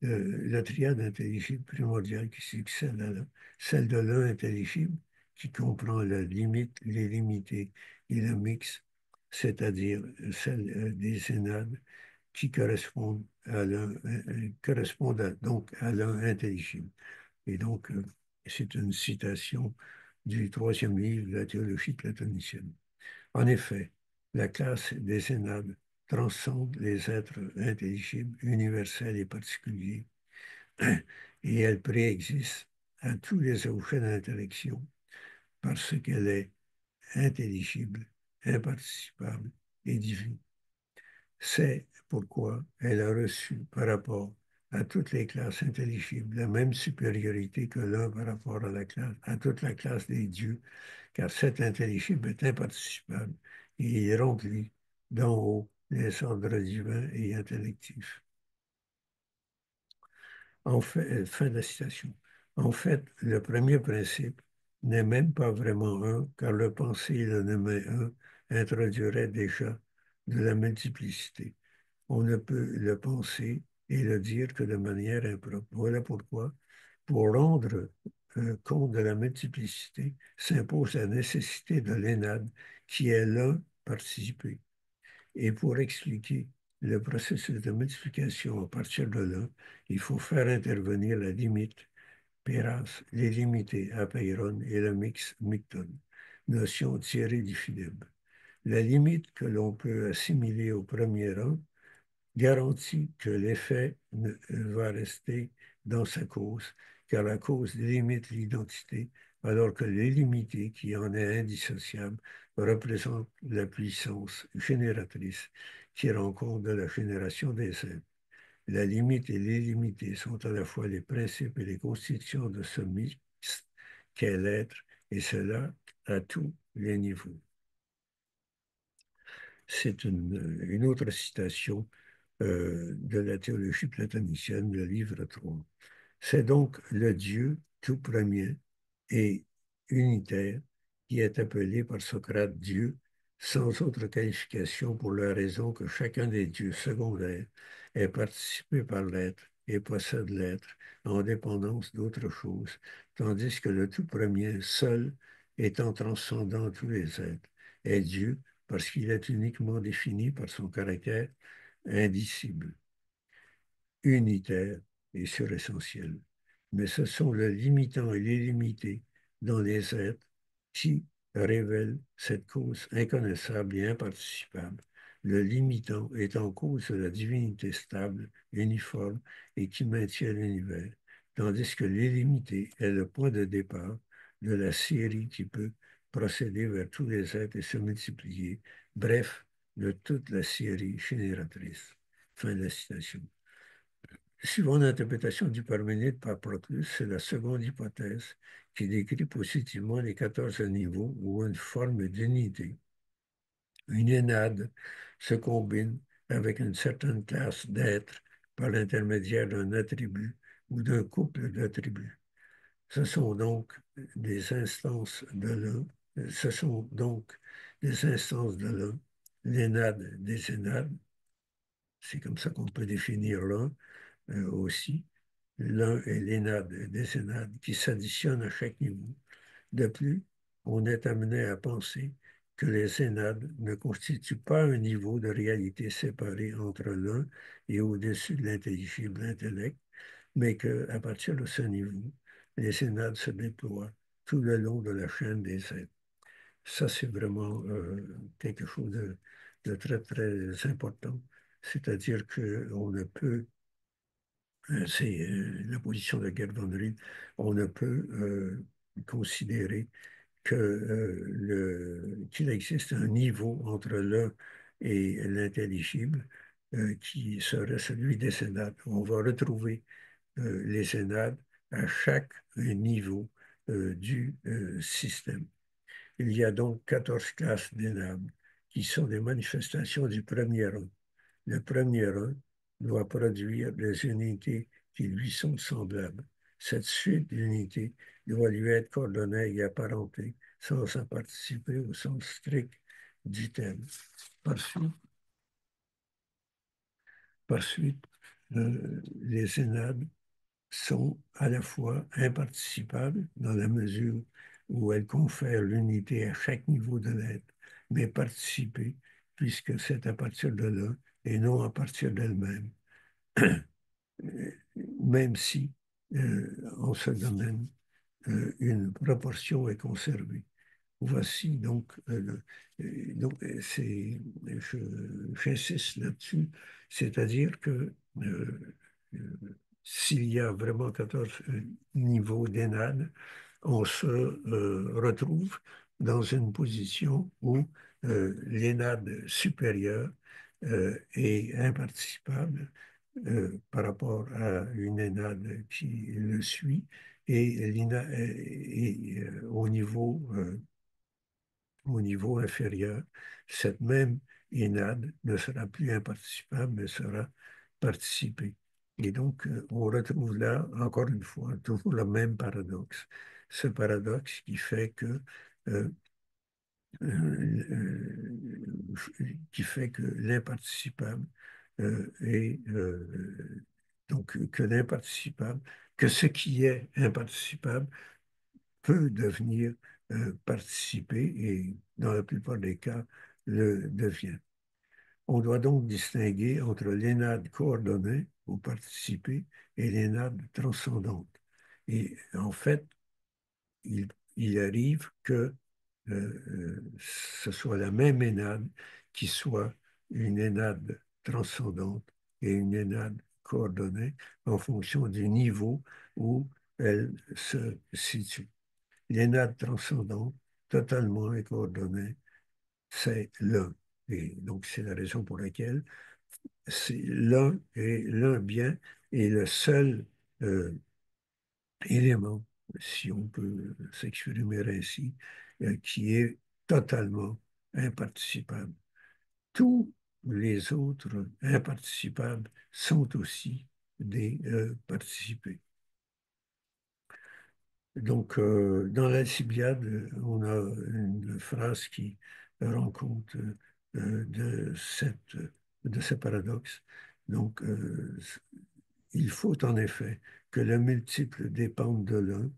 la triade intelligible primordiale qui succède à celle de l'un intelligible qui comprend la limite, l'illimité et le mix, c'est-à-dire celle des sénades qui correspondent donc à l'un intelligible. Et donc, c'est une citation du troisième livre de la théologie platonicienne. En effet, la classe des sénades transcende les êtres intelligibles, universels et particuliers, et elle préexiste à tous les objets d'intellection parce qu'elle est intelligible, imparticipable et divine. C'est pourquoi elle a reçu par rapport à toutes les classes intelligibles la même supériorité que l'un par rapport à toute la classe des dieux, car cet intelligible est imparticipable et il remplit d'en haut les ordres divins et intellectifs. En fait, fin de la citation. En fait, le premier principe n'est même pas vraiment un, car le penser le nommer un introduirait déjà de la multiplicité. On ne peut le penser et le dire que de manière impropre. Voilà pourquoi, pour rendre compte de la multiplicité, s'impose la nécessité de l'énade qui est l'un participé. Et pour expliquer le processus de multiplication à partir de là, il faut faire intervenir la limite Péras, l'illimité apeiron et le mix micton, notion tirée du philèbre. La limite que l'on peut assimiler au premier rang garantit que l'effet va rester dans sa cause, car la cause limite l'identité, alors que l'illimité, qui en est indissociable, représente la puissance génératrice qui rend compte de la génération des êtres. La limite et l'illimité sont à la fois les principes et les constitutions de ce mixte qu'est l'être, et cela à tous les niveaux. C'est une autre citation de la théologie platonicienne, le livre 3. C'est donc le Dieu tout premier et unitaire qui est appelé par Socrate Dieu, sans autre qualification pour la raison que chacun des dieux secondaires est participé par l'être et possède l'être en dépendance d'autre chose, tandis que le tout premier, seul, étant transcendant tous les êtres, est Dieu parce qu'il est uniquement défini par son caractère indicible, unitaire et suressentiel. Mais ce sont le limitant et l'illimité dans les êtres qui révèlent cette cause inconnaissable et imparticipable. Le limitant est en cause de la divinité stable, uniforme et qui maintient l'univers, tandis que l'illimité est le point de départ de la série qui peut procéder vers tous les êtres et se multiplier, bref, de toute la série génératrice. Fin de la citation. Suivant l'interprétation du Parménide par Proclus, c'est la seconde hypothèse qui décrit positivement les 14 niveaux où une forme d'unité, une énade, se combine avec une certaine classe d'êtres par l'intermédiaire d'un attribut ou d'un couple d'attributs. Ce sont donc des instances de l'un, ce sont donc des instances de l'un, l'énade des énades, C'est comme ça qu'on peut définir l'un aussi. L'un est l'énade et des énades qui s'additionnent à chaque niveau. De plus, on est amené à penser que les énades ne constituent pas un niveau de réalité séparé entre l'un et au-dessus de l'intelligible intellect, mais qu'à partir de ce niveau, les énades se déploient tout le long de la chaîne des êtres. Ça, c'est vraiment quelque chose de très, très important. C'est-à-dire qu'on ne peut, c'est la position de Gerd von Ryd, on ne peut considérer qu'il existe un niveau entre l'un et l'intelligible qui serait celui des sénades. On va retrouver les sénades à chaque niveau du système. Il y a donc 14 classes d'énades qui sont des manifestations du premier rang. Le premier rang doit produire des unités qui lui sont semblables. Cette suite d'unités doit lui être coordonnée et apparentée sans en participer au sens strict du terme. Par suite, par suite les énades sont à la fois imparticipables dans la mesure où elles confèrent l'unité à chaque niveau de l'être, mais participées puisque c'est à partir de là et non à partir d'elles-mêmes, même si en ce domaine, une proportion est conservée. Voici donc, j'insiste là-dessus, c'est-à-dire que s'il y a vraiment 14 niveaux d'énade, on se retrouve dans une position où l'énade supérieure est imparticipable par rapport à une énade qui le suit et, au niveau inférieur, cette même énade ne sera plus imparticipable, mais sera participée. Et donc, on retrouve là, encore une fois, toujours le même paradoxe. Ce paradoxe euh, qui fait que l'imparticipable est donc que l'imparticipable, que ce qui est imparticipable peut devenir participer et dans la plupart des cas le devient. On doit donc distinguer entre l'énade coordonnée ou participer et l'énade transcendante. Et en fait, il arrive que ce soit la même énade qui soit une énade transcendante et une énade coordonnée en fonction du niveau où elle se situe. L'énade transcendante, totalement et coordonnée, c'est l'un. Et donc, c'est la raison pour laquelle c'est l'un et l'un bien est le seul élément, si on peut s'exprimer ainsi, qui est totalement imparticipable. Tous les autres imparticipables sont aussi des participés. Donc, dans l'Alcibiade, on a une phrase qui rend compte de ce paradoxe. Donc, il faut en effet que le multiple dépende de l'un,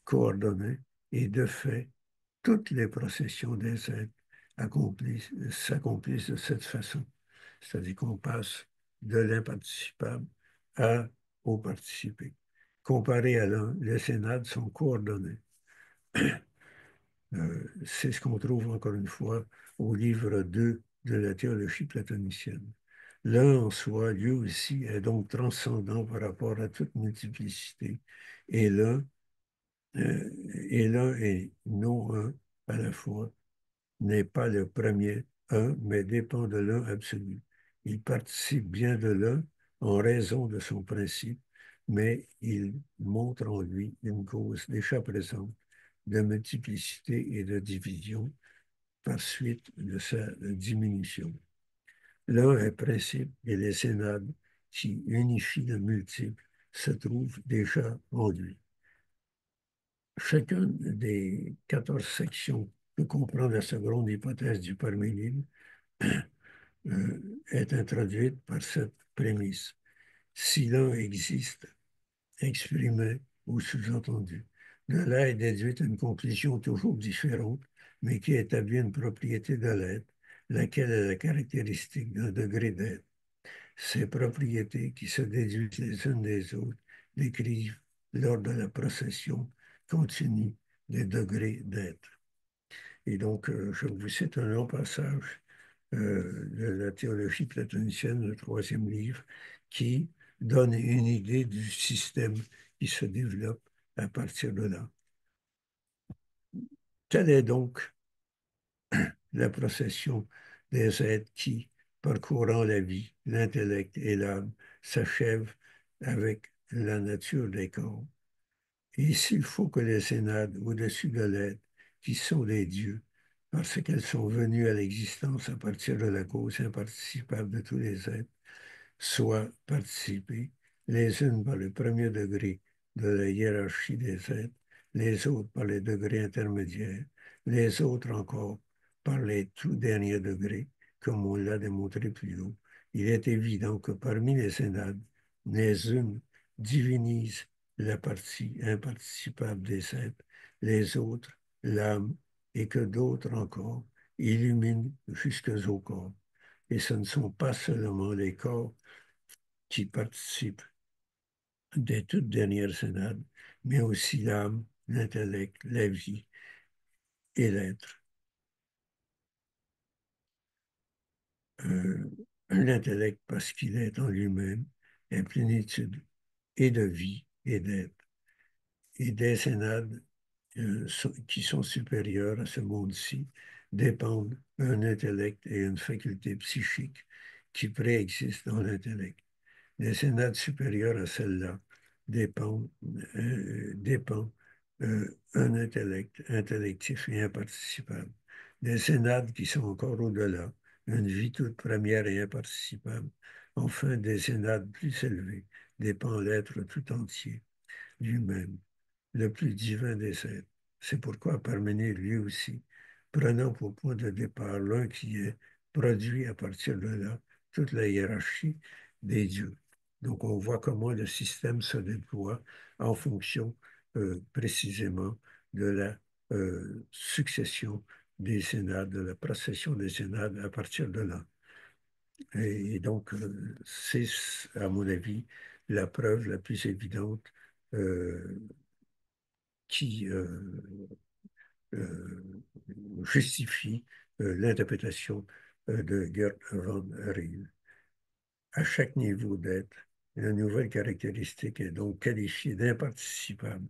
coordonné, et de fait, toutes les processions des êtres s'accomplissent de cette façon. C'est-à-dire qu'on passe de l'imparticipable au participé. Comparé à l'un, les sénades sont coordonnées. C'est ce qu'on trouve encore une fois au livre 2 de la théologie platonicienne. L'un en soi, lui aussi, est donc transcendant par rapport à toute multiplicité. Et l'un, et non un à la fois, n'est pas le premier un, mais dépend de l'un absolu. Il participe bien de l'un en raison de son principe, mais il montre en lui une cause déjà présente de multiplicité et de division par suite de sa diminution. L'un est principe et les sénades qui unifient le multiple se trouvent déjà en lui. Chacune des 14 sections que comprend la seconde hypothèse du Parménide est introduite par cette prémisse. Si l'un existe, exprimé ou sous-entendu. De là est déduite une conclusion toujours différente, mais qui établit une propriété de l'être, laquelle est la caractéristique d'un degré d'être. Ces propriétés qui se déduisent les unes des autres décrivent, lors de la procession continue, des degrés d'être. Et donc, je vous cite un long passage de la théologie platonicienne, le troisième livre, qui donne une idée du système qui se développe à partir de là. Telle est donc la procession des êtres qui, parcourant la vie, l'intellect et l'âme, s'achèvent avec la nature des corps. Et s'il faut que les sénades au-dessus de l'être, qui sont les dieux, parce qu'elles sont venues à l'existence à partir de la cause imparticipable de tous les êtres, soient participées, les unes par le premier degré de la hiérarchie des êtres, les autres par les degrés intermédiaires, les autres encore par les tout derniers degrés, comme on l'a démontré plus haut. Il est évident que parmi les sénades, les unes divinisent la partie imparticipable des êtres, les autres l'âme, et que d'autres encore illuminent jusqu'aux corps. Et ce ne sont pas seulement les corps qui participent des toutes dernières synades, mais aussi l'âme, l'intellect, la vie et l'être. Euh, L'intellect, parce qu'il est en lui-même, est plénitude et de vie et d'être. Et des synades qui sont supérieures à ce monde-ci dépendent d'un intellect et une faculté psychique qui préexistent dans l'intellect. Les sénats supérieurs à celle-là dépend un intellect intellectif et imparticipable. Les sénats qui sont encore au-delà, une vie toute première et imparticipable. Enfin, des sénats plus élevés dépend l'être tout entier, lui-même, le plus divin des êtres. C'est pourquoi Parménide, lui aussi, prenant pour point de départ l'un qui est produit à partir de là toute la hiérarchie des dieux. Donc on voit comment le système se déploie en fonction précisément de la succession des sénats, de la procession des sénats à partir de là. Et donc, c'est, à mon avis, la preuve la plus évidente euh, qui euh, justifie l'interprétation de Gerd van Rijn. À chaque niveau d'être, une nouvelle caractéristique est donc qualifiée d'imparticipable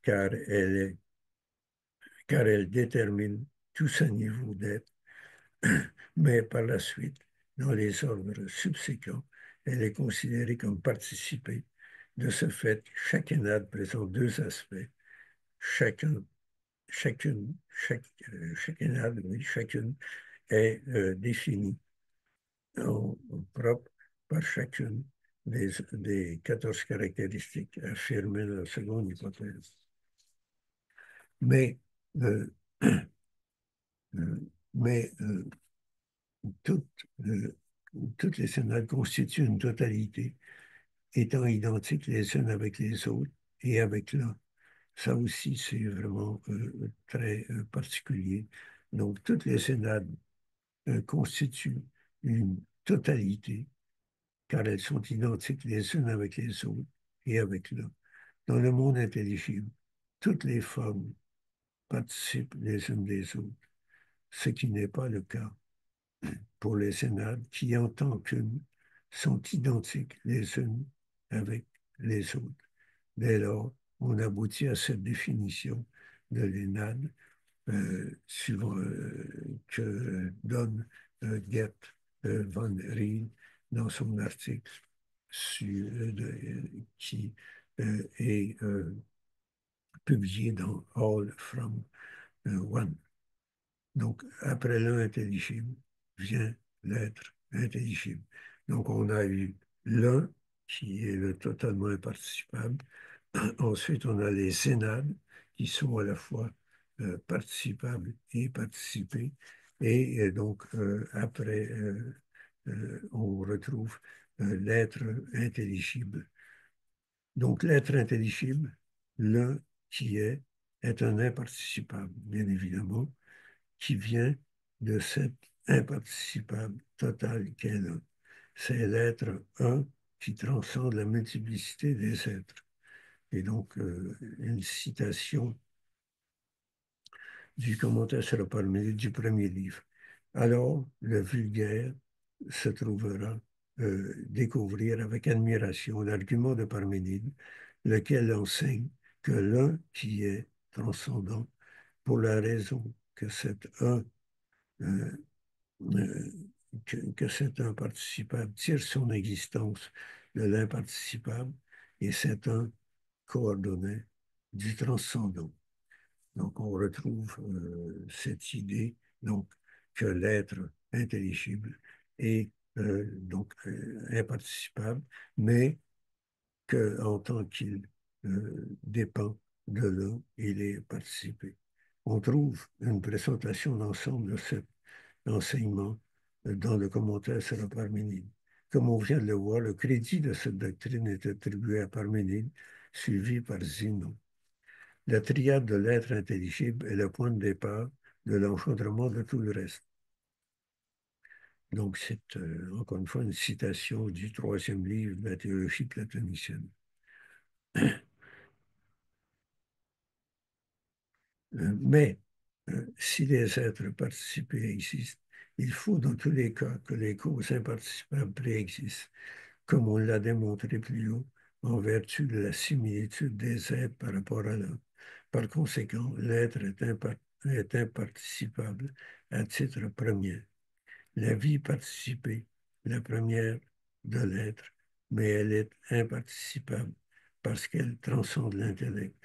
car elle détermine tout ce niveau d'être, mais par la suite, dans les ordres subséquents, elle est considérée comme participée. De ce fait, chaque énade présente deux aspects, chacun chaque énade, oui, chacune est définie en propre par chacune des 14 caractéristiques affirmées dans la seconde hypothèse. Mais, euh, mais toutes, euh, toutes les sénades constituent une totalité, étant identiques les unes avec les autres et avec l'un. Ça aussi, c'est vraiment très particulier. Donc, toutes les sénades constituent une totalité, car elles sont identiques les unes avec les autres et avec l'un. Dans le monde intelligible, toutes les formes participent les unes des autres, ce qui n'est pas le cas pour les sénades qui, en tant qu'une, sont identiques les unes avec les autres. Dès lors, on aboutit à cette définition de l'énade suivant que donne Gert van Rijn dans son article qui est publié dans All from One. Donc, après l'intelligible vient l'être intelligible. Donc, on a eu l'un qui est le totalement imparticipable. Ensuite, on a les sénades qui sont à la fois participables et participés. Et donc, après on retrouve l'être intelligible. Donc l'être intelligible, le qui est un imparticipable, bien évidemment, qui vient de cet imparticipable total qu'est là. C'est l'être un qui transcende la multiplicité des êtres. Et donc, une citation du commentaire sur le Parménide du premier livre. Alors, le vulgaire se trouvera découvrir avec admiration l'argument de Parménide, lequel enseigne que l'un qui est transcendant, pour la raison que cet un, euh, euh, que cet un participable tire son existence de l'imparticipable, et cet un coordonné du transcendant. Donc, on retrouve cette idée donc, que l'être intelligible est imparticipable, mais qu'en tant qu'il dépend de l'un, il est participé. On trouve une présentation d'ensemble de cet enseignement dans le commentaire sur le Parménide. Comme on vient de le voir, le crédit de cette doctrine est attribué à Parménide, suivi par Zénon. La triade de l'être intelligible est le point de départ de l'engendrement de tout le reste. Donc, c'est encore une fois une citation du troisième livre de la théologie platonicienne. Mais si les êtres participés existent, il faut dans tous les cas que les causes imparticipables préexistent, comme on l'a démontré plus haut, en vertu de la similitude des êtres par rapport à l'un. Par conséquent, l'être est imparticipable à titre premier. La vie participée, la première de l'être, mais elle est imparticipable parce qu'elle transcende l'intellect.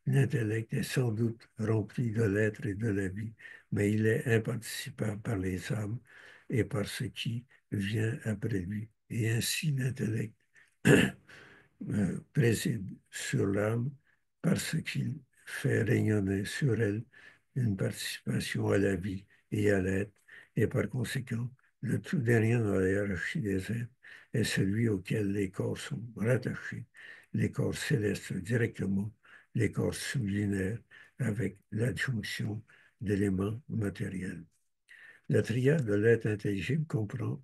L'intellect est sans doute rempli de l'être et de la vie, mais il est imparticipable par les âmes et par ce qui vient après lui. Et ainsi l'intellect préside sur l'âme parce qu'il fait rayonner sur elle une participation à la vie et à l'être, et par conséquent, le tout dernier dans la hiérarchie des êtres est celui auquel les corps sont rattachés, les corps célestes directement, les corps subliminaires avec l'adjonction d'éléments matériels. La triade de l'être intelligible comprend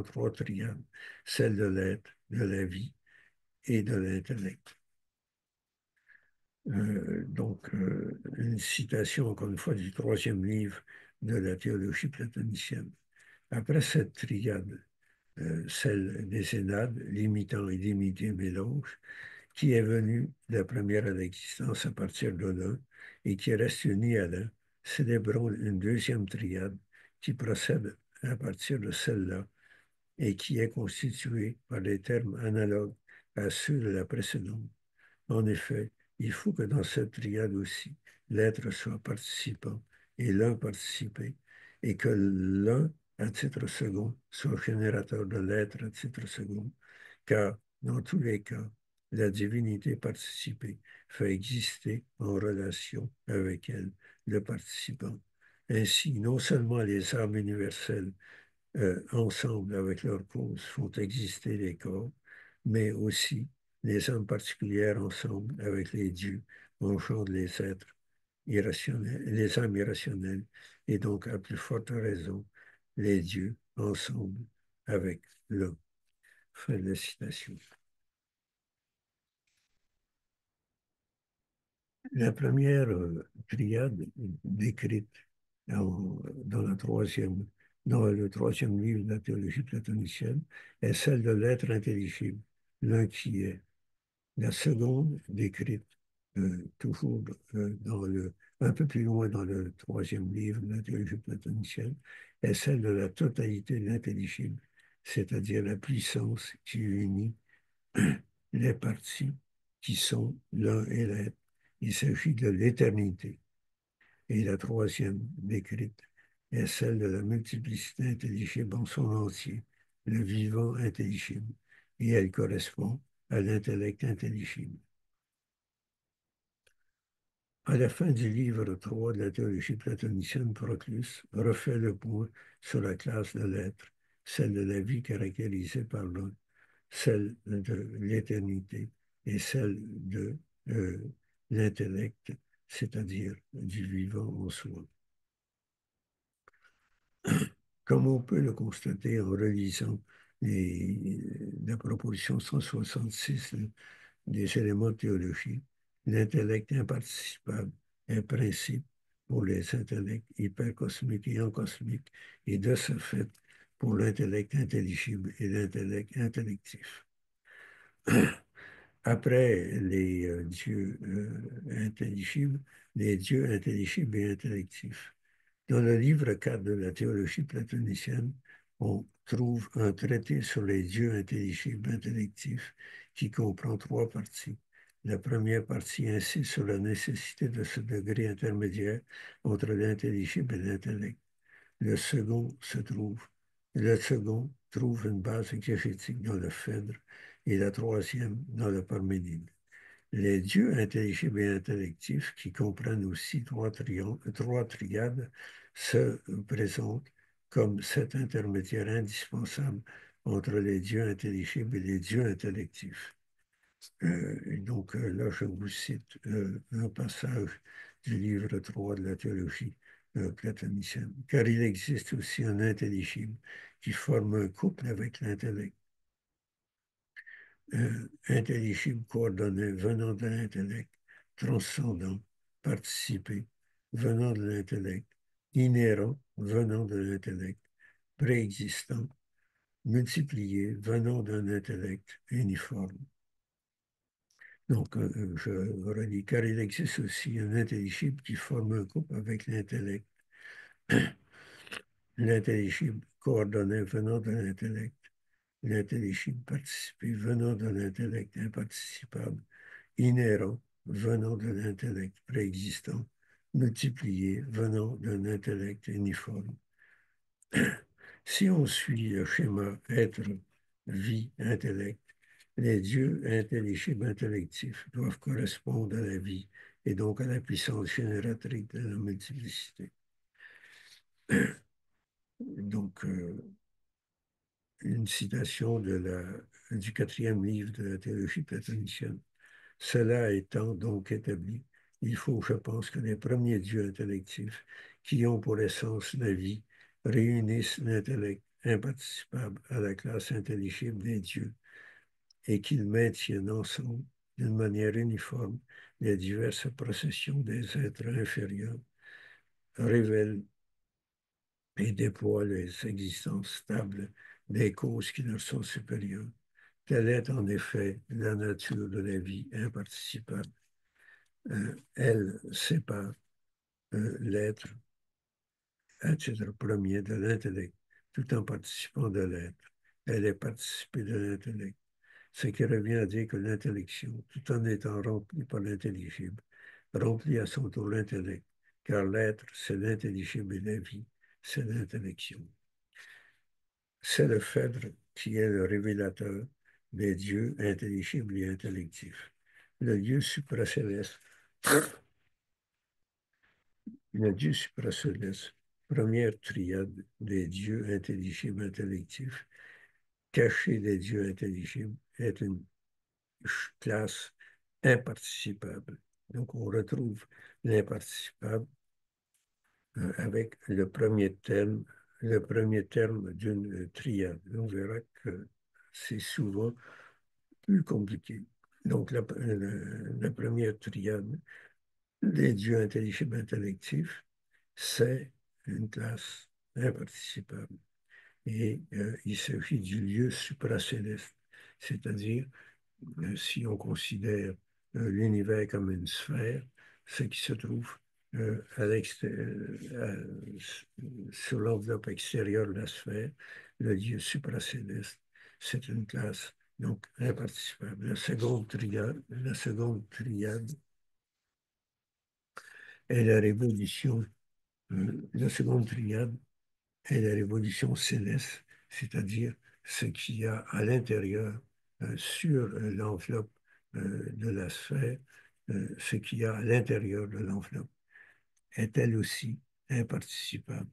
trois triades, celle de l'être, de la vie et de l'intellect. Une citation, encore une fois, du troisième livre de la théologie platonicienne. Après cette triade, celle des énades, l'imitant et l'imité mélange, qui est venue la première à l'existence à partir de l'un et qui reste unie à l'un, célébrons une deuxième triade qui procède à partir de celle-là et qui est constituée par des termes analogues à ceux de la précédente. En effet, il faut que dans cette triade aussi, l'être soit participant et l'un participé, et que l'un, à titre second, soit générateur de l'être à titre second, car dans tous les cas, la divinité participée fait exister en relation avec elle le participant. Ainsi, non seulement les âmes universelles ensemble avec leur cause, font exister les corps, mais aussi les âmes particulières ensemble avec les dieux engendrent les êtres irrationnels, les âmes irrationnelles, et donc à plus forte raison, les dieux ensemble avec l'homme. Fin de la citation. La première triade décrite dans dans le troisième livre de la théologie platonicienne est celle de l'être intelligible, l'un qui est. La seconde, décrite toujours un peu plus loin dans le troisième livre de la théologie platonicienne, est celle de la totalité de l'intelligible, c'est-à-dire la puissance qui unit les parties qui sont l'un et l'être. Il s'agit de l'éternité. Et la troisième décrite est celle de la multiplicité intelligible en son entier, le vivant intelligible. Et elle correspond à l'intellect intelligible. À la fin du livre 3 de la théologie platonicienne, Proclus refait le point sur la classe de l'être, celle de la vie caractérisée par l'un, celle de l'éternité et celle de l'intellect, c'est-à-dire du vivant en soi. Comme on peut le constater en relisant la proposition 166 des éléments de théologie, l'intellect imparticipable est un principe pour les intellects hypercosmiques et encosmiques, et de ce fait pour l'intellect intelligible et l'intellect intellectif. Après les dieux intelligibles, les dieux intelligibles et intellectifs. Dans le livre 4 de la théologie platonicienne, on trouve un traité sur les dieux intelligibles intellectifs qui comprend trois parties. La première partie insiste sur la nécessité de ce degré intermédiaire entre l'intelligible et l'intellect. Le second le second trouve une base exégétique dans le Phèdre et la troisième dans le Parménide. Les dieux intelligibles et intellectifs, qui comprennent aussi trois triades, se présentent comme cet intermédiaire indispensable entre les dieux intelligibles et les dieux intellectifs. Là, je vous cite un passage du livre 3 de la théologie platonicienne. Car il existe aussi un intelligible qui forme un couple avec l'intellect, intelligible coordonné venant de l'intellect, transcendant, participé, venant de l'intellect, inhérent, venant de l'intellect, préexistant, multiplié, venant d'un intellect uniforme. Je relis, car il existe aussi un intelligible qui forme un couple avec l'intellect, l'intelligible coordonné venant de l'intellect, l'intelligible participé venant de l'intellect imparticipable, inhérent venant de l'intellect préexistant, multiplié venant d'un intellect uniforme. Si on suit le schéma être, vie, intellect, les dieux intelligibles intellectifs doivent correspondre à la vie et donc à la puissance génératrice de la multiplicité. Donc, une citation du quatrième livre de la théologie platonicienne. Cela étant donc établi, il faut, je pense, que les premiers dieux intellectifs, qui ont pour essence la vie, réunissent l'intellect imparticipable à la classe intelligible des dieux et qu'ils maintiennent ensemble, d'une manière uniforme, les diverses processions des êtres inférieurs, révèlent et déploient les existences stables des causes qui leur sont supérieures. Telle est en effet la nature de la vie imparticipable. Elle sépare l'être à titre premier de l'intellect, tout en participant de l'être. Elle est participée de l'intellect, ce qui revient à dire que l'intellection, tout en étant remplie par l'intelligible, remplit à son tour l'intellect, car l'être, c'est l'intelligible et la vie, c'est l'intellection. C'est le Phèdre qui est le révélateur des dieux intelligibles et intellectifs. Le Dieu supracéleste, le Dieu supracéleste, première triade des dieux intelligibles intellectifs, cachée des dieux intelligibles, est une classe imparticipable. Donc on retrouve l'imparticipable avec le premier terme d'une triade. On verra que c'est souvent plus compliqué. Donc la première triade des dieux intelligibles intellectifs, c'est une classe imparticipable. Et il s'agit du lieu supracéleste, c'est-à-dire si on considère l'univers comme une sphère, ce qui se trouve sur l'enveloppe extérieure de la sphère, le lieu supracéleste, c'est une classe donc imparticipable. La seconde triade est la révolution, la seconde triade est la révolution céleste, c'est-à-dire ce qu'il y a à l'intérieur, sur l'enveloppe de la sphère, ce qu'il y a à l'intérieur de l'enveloppe, est elle aussi imparticipable.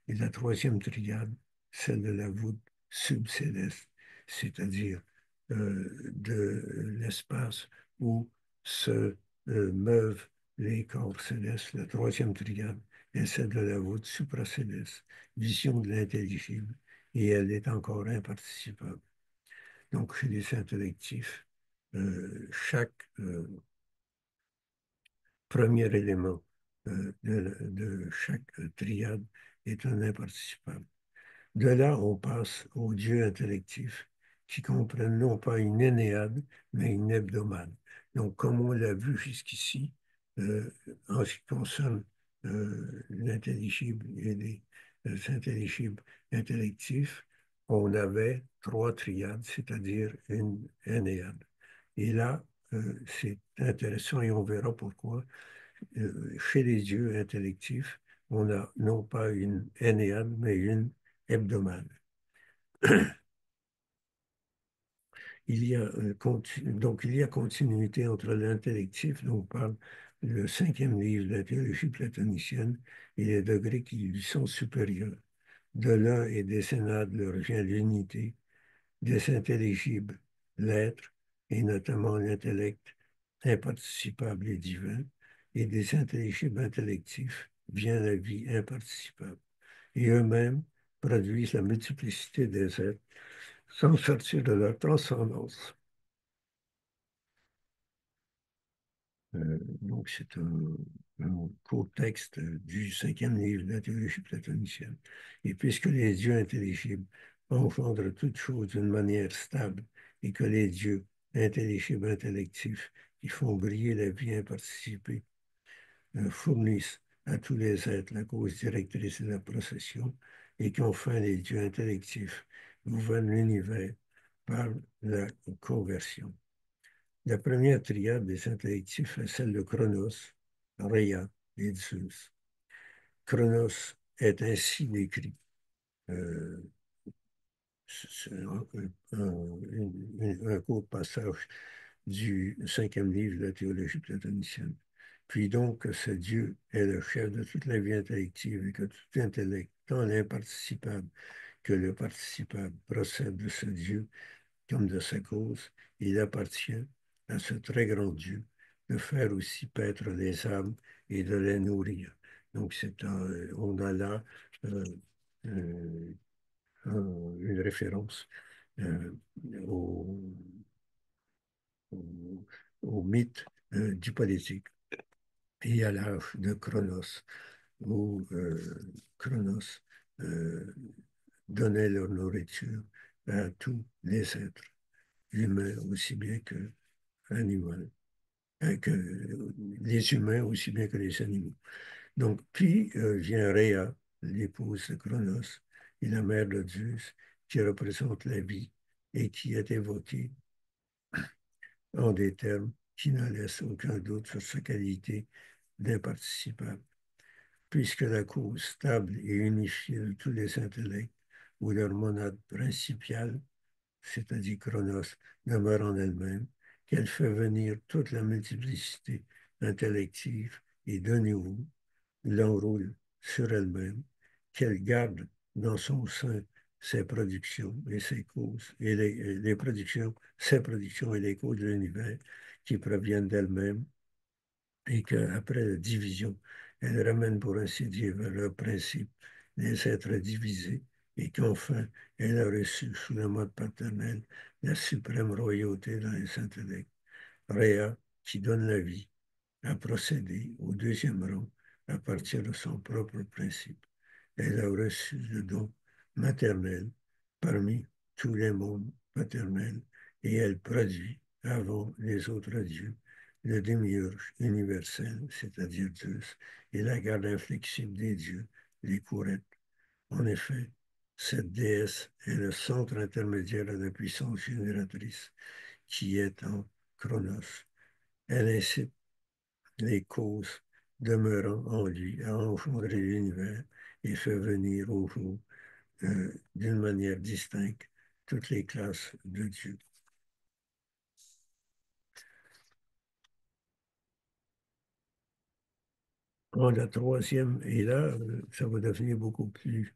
Et la troisième triade, celle de la voûte subcéleste, c'est-à-dire de l'espace où se meuvent les corps célestes. La troisième triade est celle de la voûte supracéleste, vision de l'intelligible, et elle est encore imparticipable. Donc, chez les intellectifs, chaque premier élément de chaque triade est un imparticipable. De là, on passe aux dieux intellectifs qui comprennent non pas une énéade, mais une hebdomade. Donc, comme on l'a vu jusqu'ici, euh, en ce qui concerne l'intelligible et les intelligibles intellectifs, on avait trois triades, c'est-à-dire une énéade. Et là, c'est intéressant et on verra pourquoi. Chez les dieux intellectifs, on a non pas une énéade, mais une hebdomade. Donc il y a continuité entre l'intellectif, dont parle le cinquième livre de la théologie platonicienne, et les degrés qui lui sont supérieurs. De l'un et des sénades leur vient l'unité, des intelligibles, l'être, et notamment l'intellect imparticipable et divin, et des intelligibles intellectifs vient la vie imparticipable. Et eux-mêmes produisent la multiplicité des êtres sans sortir de leur transcendance. Donc c'est un court texte du cinquième livre de la théologie platonicienne. Et puisque les dieux intelligibles engendrent toutes choses d'une manière stable et que les dieux intelligibles intellectifs qui font briller la vie imparticipée fournissent à tous les êtres la cause directrice de la procession et qu'enfin les dieux intellectifs gouvernent l'univers par la conversion. La première triade des intellectifs est celle de Chronos, Rhea et Zeus. Chronos est ainsi décrit. Euh, c'est un court passage du cinquième livre de la théologie platonicienne. Puis donc, ce Dieu est le chef de toute la vie intellective et que tout intellect, tant l'imparticipable que le participable, procède de ce Dieu comme de sa cause, il appartient à ce très grand Dieu de faire aussi paître les âmes et de les nourrir. Donc, on a là euh, euh, une référence euh, au, au, au mythe du politique et à l'âge de Chronos, où Chronos euh, donnait leur nourriture à tous les êtres humains aussi bien que animaux, que les humains aussi bien que les animaux. Donc, puis vient Rhea, l'épouse de Chronos, et la mère de Zeus, qui représente la vie et qui est évoquée en des termes qui ne laissent aucun doute sur sa qualité d'imparticipable. Puisque la cause stable et unifiée de tous les intellects, ou leur monade principale, c'est-à-dire Chronos, demeure en elle-même, qu'elle fait venir toute la multiplicité intellective et de nouveau l'enroule sur elle-même, qu'elle garde dans son sein ses productions et ses causes, et les productions, ses productions et les causes de l'univers qui proviennent d'elle-même, et qu'après la division, elle ramène pour ainsi dire vers leur principe les êtres divisés, et qu'enfin, elle a reçu sous le mode paternel la suprême royauté dans les intellects. Rhea, qui donne la vie, a procédé au deuxième rang à partir de son propre principe. Elle a reçu le don maternel parmi tous les mondes paternels et elle produit avant les autres dieux le démiurge universel, c'est-à-dire Zeus, et la garde inflexible des dieux, les courettes. En effet, cette déesse est le centre intermédiaire de la puissance génératrice qui est en Chronos. Elle incite les causes demeurant en lui à engendrer l'univers et fait venir au jour d'une manière distincte toutes les classes de Dieu. La troisième, et là, ça va devenir beaucoup plus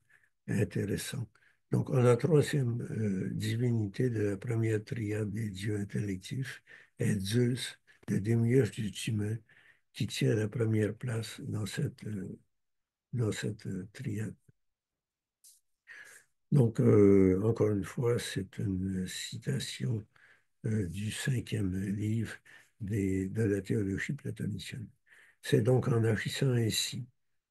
intéressant. Donc, la troisième divinité de la première triade des dieux intellectifs est Zeus, le démiurge du humain, qui tient la première place dans cette triade. Donc, encore une fois, c'est une citation du cinquième livre de la théologie platonicienne. C'est donc en agissant ainsi,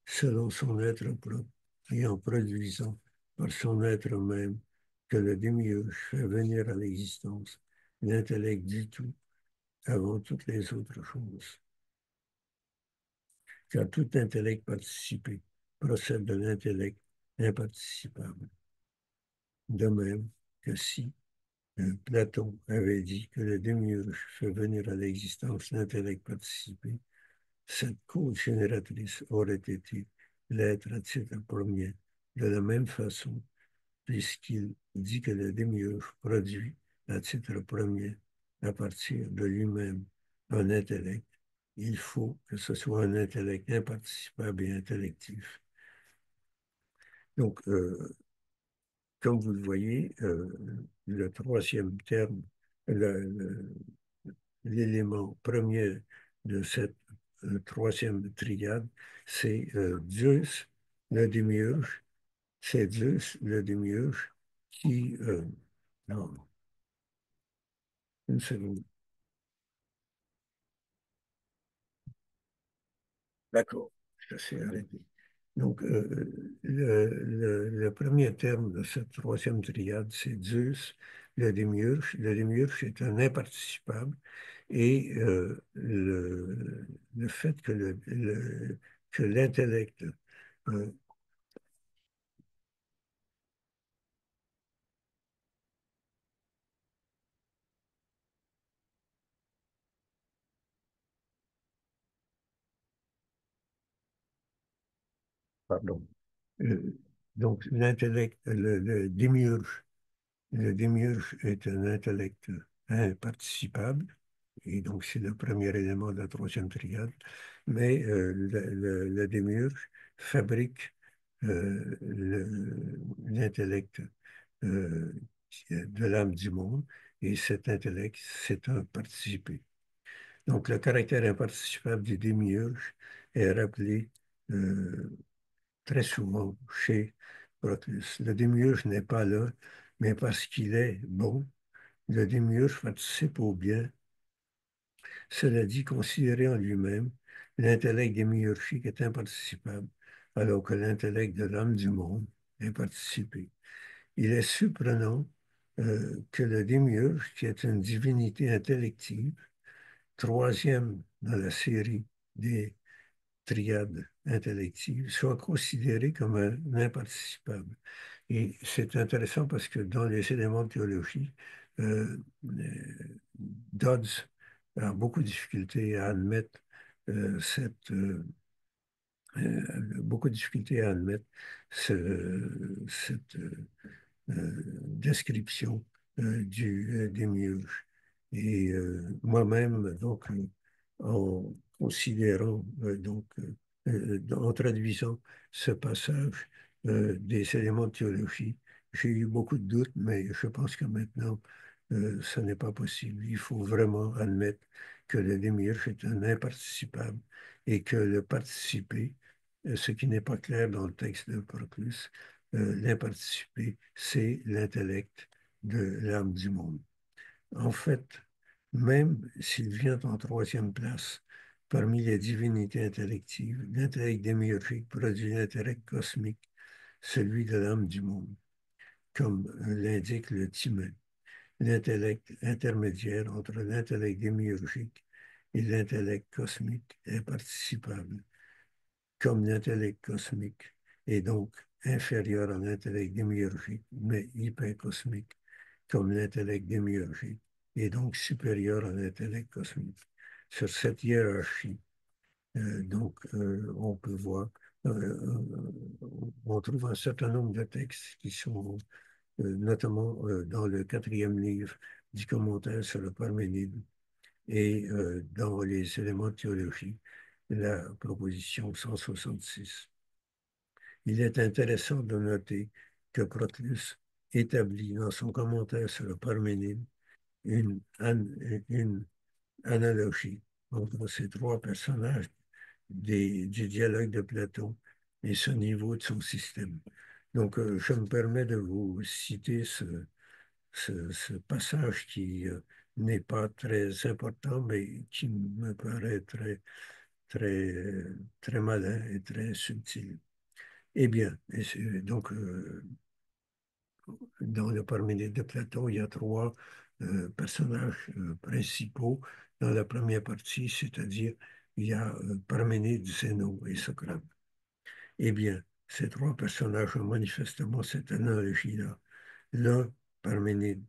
selon son être propre, et en produisant par son être même, que le démiurge fait venir à l'existence l'intellect du tout avant toutes les autres choses. Car tout intellect participé procède de l'intellect imparticipable. De même que si Platon avait dit que le démiurge fait venir à l'existence l'intellect participé, cette cause génératrice aurait été l'être à titre premier. De la même façon, puisqu'il dit que le démiurge produit à titre premier, à partir de lui-même, un intellect, il faut que ce soit un intellect imparticipable et intellectif. Donc, comme vous le voyez, le troisième terme, le- l'élément premier de cette troisième triade, c'est Zeus, le démiurge. C'est Zeus, le démiurge, qui... non, une seconde. D'accord, ça s'est arrêté. Donc, le premier terme de cette troisième triade, c'est Zeus, le démiurge. Le démiurge est un imparticipable et le fait que que l'intellect, euh, pardon, euh, donc l'intellect, le démiurge est un intellect imparticipable. Et donc, c'est le premier élément de la troisième triade. Mais le démiurge fabrique l'intellect euh, de l'âme du monde. Et cet intellect, c'est un participé. Donc, le caractère imparticipable du démiurge est rappelé très souvent chez Proclus. Le démiurge n'est pas là, mais parce qu'il est bon, le démiurge participe au bien. Cela dit, considéré en lui-même, l'intellect démiurgique est imparticipable, alors que l'intellect de l'âme du monde est participé. Il est surprenant que le démiurge, qui est une divinité intellective, troisième dans la série des triades intellectives, soit considéré comme un imparticipable. Et c'est intéressant parce que dans les éléments de théologie, Dodds a beaucoup de difficultés à admettre beaucoup de difficultés à admettre cette description du démiurge. Et moi-même, donc, en considérant, en traduisant ce passage des éléments de théologie, j'ai eu beaucoup de doutes, mais je pense que maintenant, ce n'est pas possible. Il faut vraiment admettre que le démiurge est un imparticipable et que le participer, ce qui n'est pas clair dans le texte de Proclus, l'imparticipé, c'est l'intellect de l'âme du monde. En fait, même s'il vient en troisième place parmi les divinités intellectives, l'intellect démiurgique produit l'intellect cosmique, celui de l'âme du monde, comme l'indique le Timée. L'intellect intermédiaire entre l'intellect démiurgique et l'intellect cosmique est participable, comme l'intellect cosmique est donc inférieur à l'intellect démiurgique, mais hypercosmique, comme l'intellect démiurgique est donc supérieur à l'intellect cosmique. Sur cette hiérarchie, on peut voir, on trouve un certain nombre de textes qui sont notamment dans le quatrième livre du commentaire sur le Parménide et dans les éléments de théologie. la proposition 166. Il est intéressant de noter que Proclus établit dans son commentaire sur le Parménide une analogie entre ces trois personnages du dialogue de Platon et ce niveau de son système. Donc, je me permets de vous citer ce passage qui n'est pas très important, mais qui me paraît très malin et très subtil. Eh bien, donc, dans le Parménide de Platon, il y a trois personnages principaux dans la première partie, c'est-à-dire il y a Parménide, Zénon et Socrate. Eh bien, ces trois personnages ont manifestement cette analogie-là. L'un, Parménide,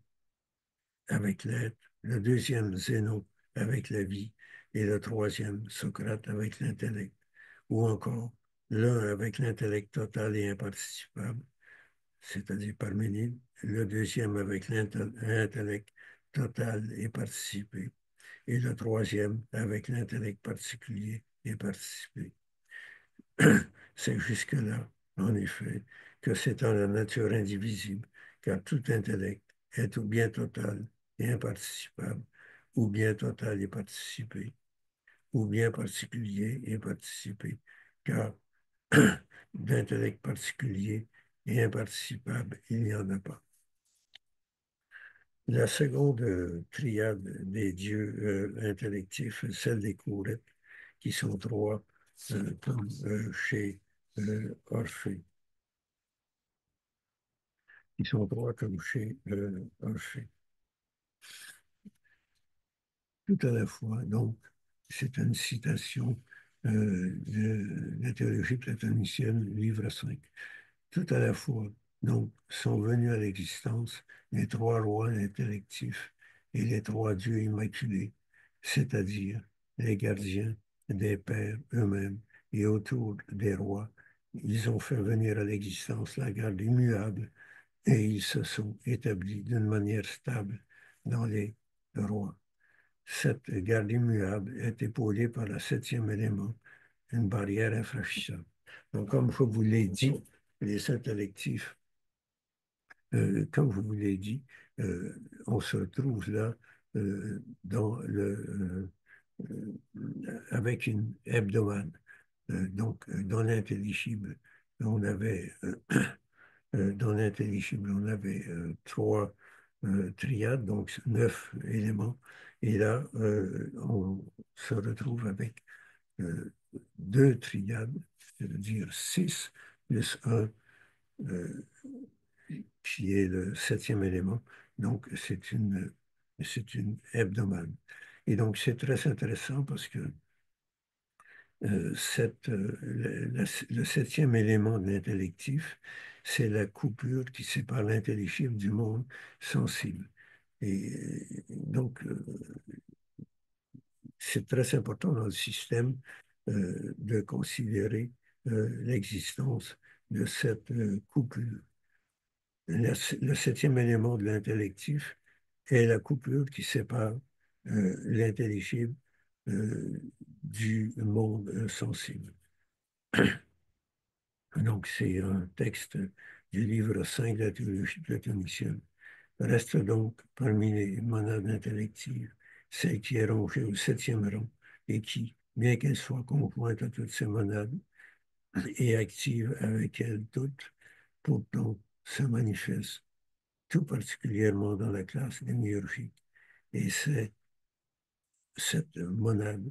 avec l'être, le deuxième, Zénon, avec la vie, et le troisième, Socrate, avec l'intellect, ou encore l'un avec l'intellect total et imparticipable, c'est-à-dire Parménide, le deuxième avec l'intellect total et participé, et le troisième avec l'intellect particulier et participé. C'est jusque-là, en effet, que c'est en la nature indivisible, car tout intellect est ou bien total et imparticipable, ou bien total et participé, ou bien particulier et participé, car d'intellect particulier et imparticipable, il n'y en a pas. La seconde triade des dieux intellectifs, celle des Courètes, qui sont trois, comme chez Orphée. Ils sont trois comme chez Orphée. Tout à la fois, donc, c'est une citation de la théologie platonicienne, livre 5. Tout à la fois, donc, sont venus à l'existence les trois rois intellectifs et les trois dieux immaculés, c'est-à-dire les gardiens des pères eux-mêmes, et autour des rois, ils ont fait venir à l'existence la garde immuable et ils se sont établis d'une manière stable dans les rois. Cette garde immuable est épaulée par le septième élément, une barrière infranchissable. Donc, comme je vous l'ai dit, les intellectifs, comme je vous l'ai dit, euh, on se trouve là avec une hebdomade. Donc, dans l'intelligible, on avait dans l'intelligible, on avait trois triades, donc 9 éléments. Et là, on se retrouve avec euh, deux triades, c'est-à-dire 6 plus un qui est le septième élément. Donc, c'est une hebdomade. Et donc, c'est très intéressant parce que le septième élément de l'intellectif, c'est la coupure qui sépare l'intelligible du monde sensible. Et donc, c'est très important dans le système de considérer l'existence de cette coupure. Le septième élément de l'intellectif est la coupure qui sépare l'intelligible du monde sensible. Donc, c'est un texte du livre 5 de la théologie platonicienne. Reste donc parmi les monades intellectives celle qui est rangée au septième rang et qui, bien qu'elle soit conjointe à toutes ces monades et active avec elles toutes, pourtant se manifeste tout particulièrement dans la classe démiurgique. Et c'est cette monade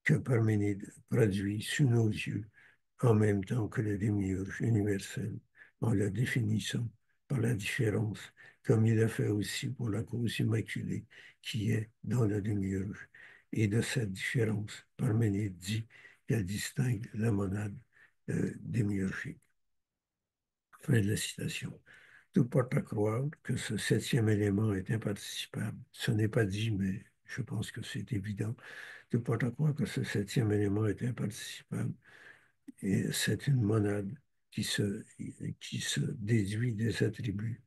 que Parménide produit sous nos yeux en même temps que le démiurge universel, en le définissant par la différence, comme il a fait aussi pour la cause immaculée qui est dans le démiurge. Et de cette différence, Parménide dit qu'elle distingue la monade démiurgique. Fin de la citation. Tout porte à croire que ce septième élément est imparticipable. Ce n'est pas dit, mais je pense que c'est évident. Tout porte à croire que ce septième élément est imparticipable. Et c'est une monade qui se déduit des attributs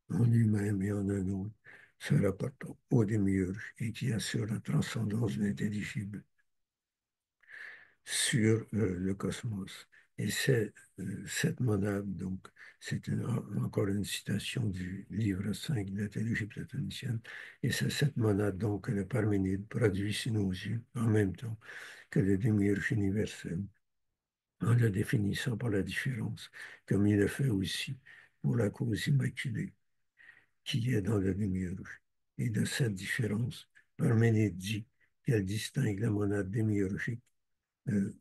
en lui-même et en un autre, se rapportant au démiurge et qui assure la transcendance de l'intelligible. sur le cosmos. Et c'est cette monade, donc, encore une citation du livre 5 de la théologie platonicienne, et c'est cette monade, donc, que le Parménide produit sous nos yeux, en même temps que le démiurge universel, en le définissant par la différence, comme il le fait aussi pour la cause immaculée qui est dans le démiurge. Et de cette différence, Parménide dit qu'elle distingue la monade démiurgique euh,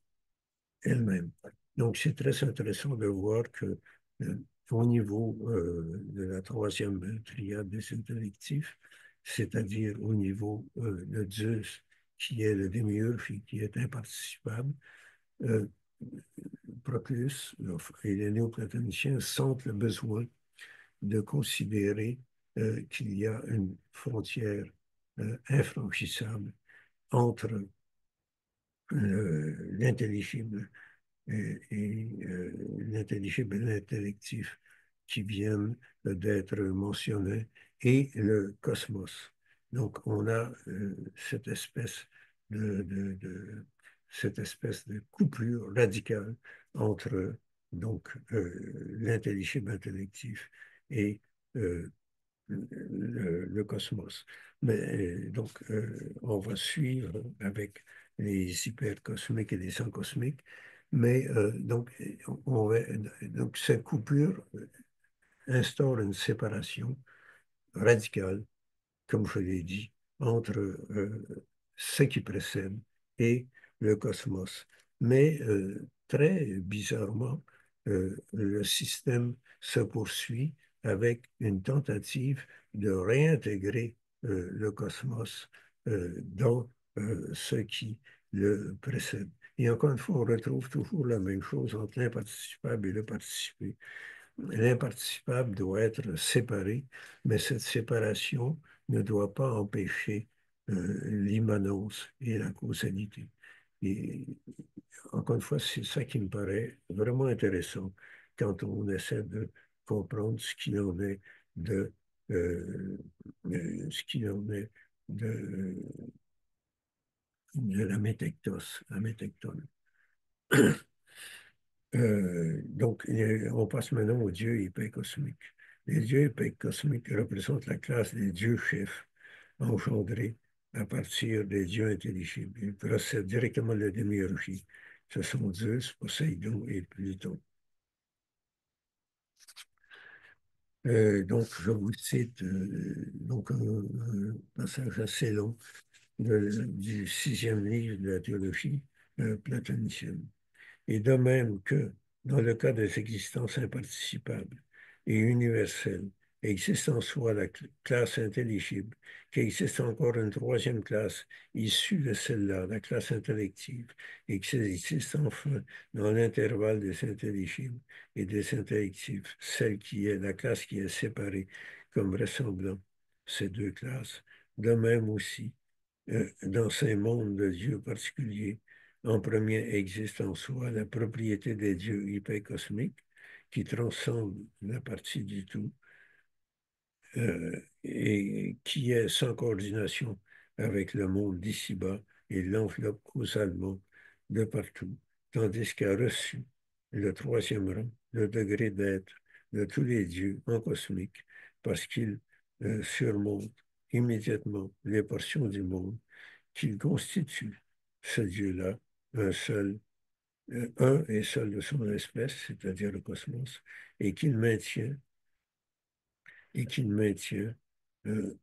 elle-même. Donc, c'est très intéressant de voir que au niveau de la troisième triade des intellectifs, c'est-à-dire au niveau de Zeus, qui est le démiurge et qui est imparticipable, euh, Proclus et les néoplatoniciens sentent le besoin de considérer qu'il y a une frontière infranchissable entre l'intelligible et l'intelligible et l'intellectif qui viennent d'être mentionnés et le cosmos. Donc on a cette espèce de coupure radicale entre donc l'intelligible intellectif et euh, le cosmos. Mais donc, on va suivre avec les hypercosmiques et les sans cosmiques, mais donc cette coupure instaure une séparation radicale, comme je l'ai dit, entre ce qui précède et le cosmos. Mais très bizarrement, le système se poursuit avec une tentative de réintégrer le cosmos dans ce qui le précède. Et encore une fois, on retrouve toujours la même chose entre l'imparticipable et le participé. L'imparticipable doit être séparé, mais cette séparation ne doit pas empêcher l'immanence et la causalité. Et encore une fois, c'est ça qui me paraît vraiment intéressant quand on essaie de comprendre ce qu'il en est de ce qu'il en est de la métectos, la métectone. Donc, on passe maintenant aux dieux hypercosmiques. Les dieux hypercosmiques représentent la classe des dieux chefs engendrés à partir des dieux intelligibles. Ils procèdent directement de la démiurgie. Ce sont Zeus, Poséidon et Pluton. Donc, je vous cite donc un passage assez long du sixième livre de la théologie platonicienne. Et de même que dans le cas des existences imparticipables et universelles, existe en soi la classe intelligible, qu'existe encore une troisième classe issue de celle-là, la classe intellective, et qu'il existe enfin dans l'intervalle des intelligibles et des intellectifs, celle qui est la classe qui est séparée comme ressemblant ces deux classes. De même aussi, dans ces mondes de dieux particuliers, en premier existe en soi la propriété des dieux hypercosmiques qui transcendent la partie du tout et qui est sans coordination avec le monde d'ici-bas et l'enveloppe causalement de partout, tandis qu'a reçu le troisième rang, le degré d'être de tous les dieux en cosmique, parce qu'il surmonte immédiatement les portions du monde qu'il constitue, ce Dieu-là, un seul, un et seul de son espèce, c'est-à-dire le cosmos, et qu'il maintient, et qu'il maintient, euh,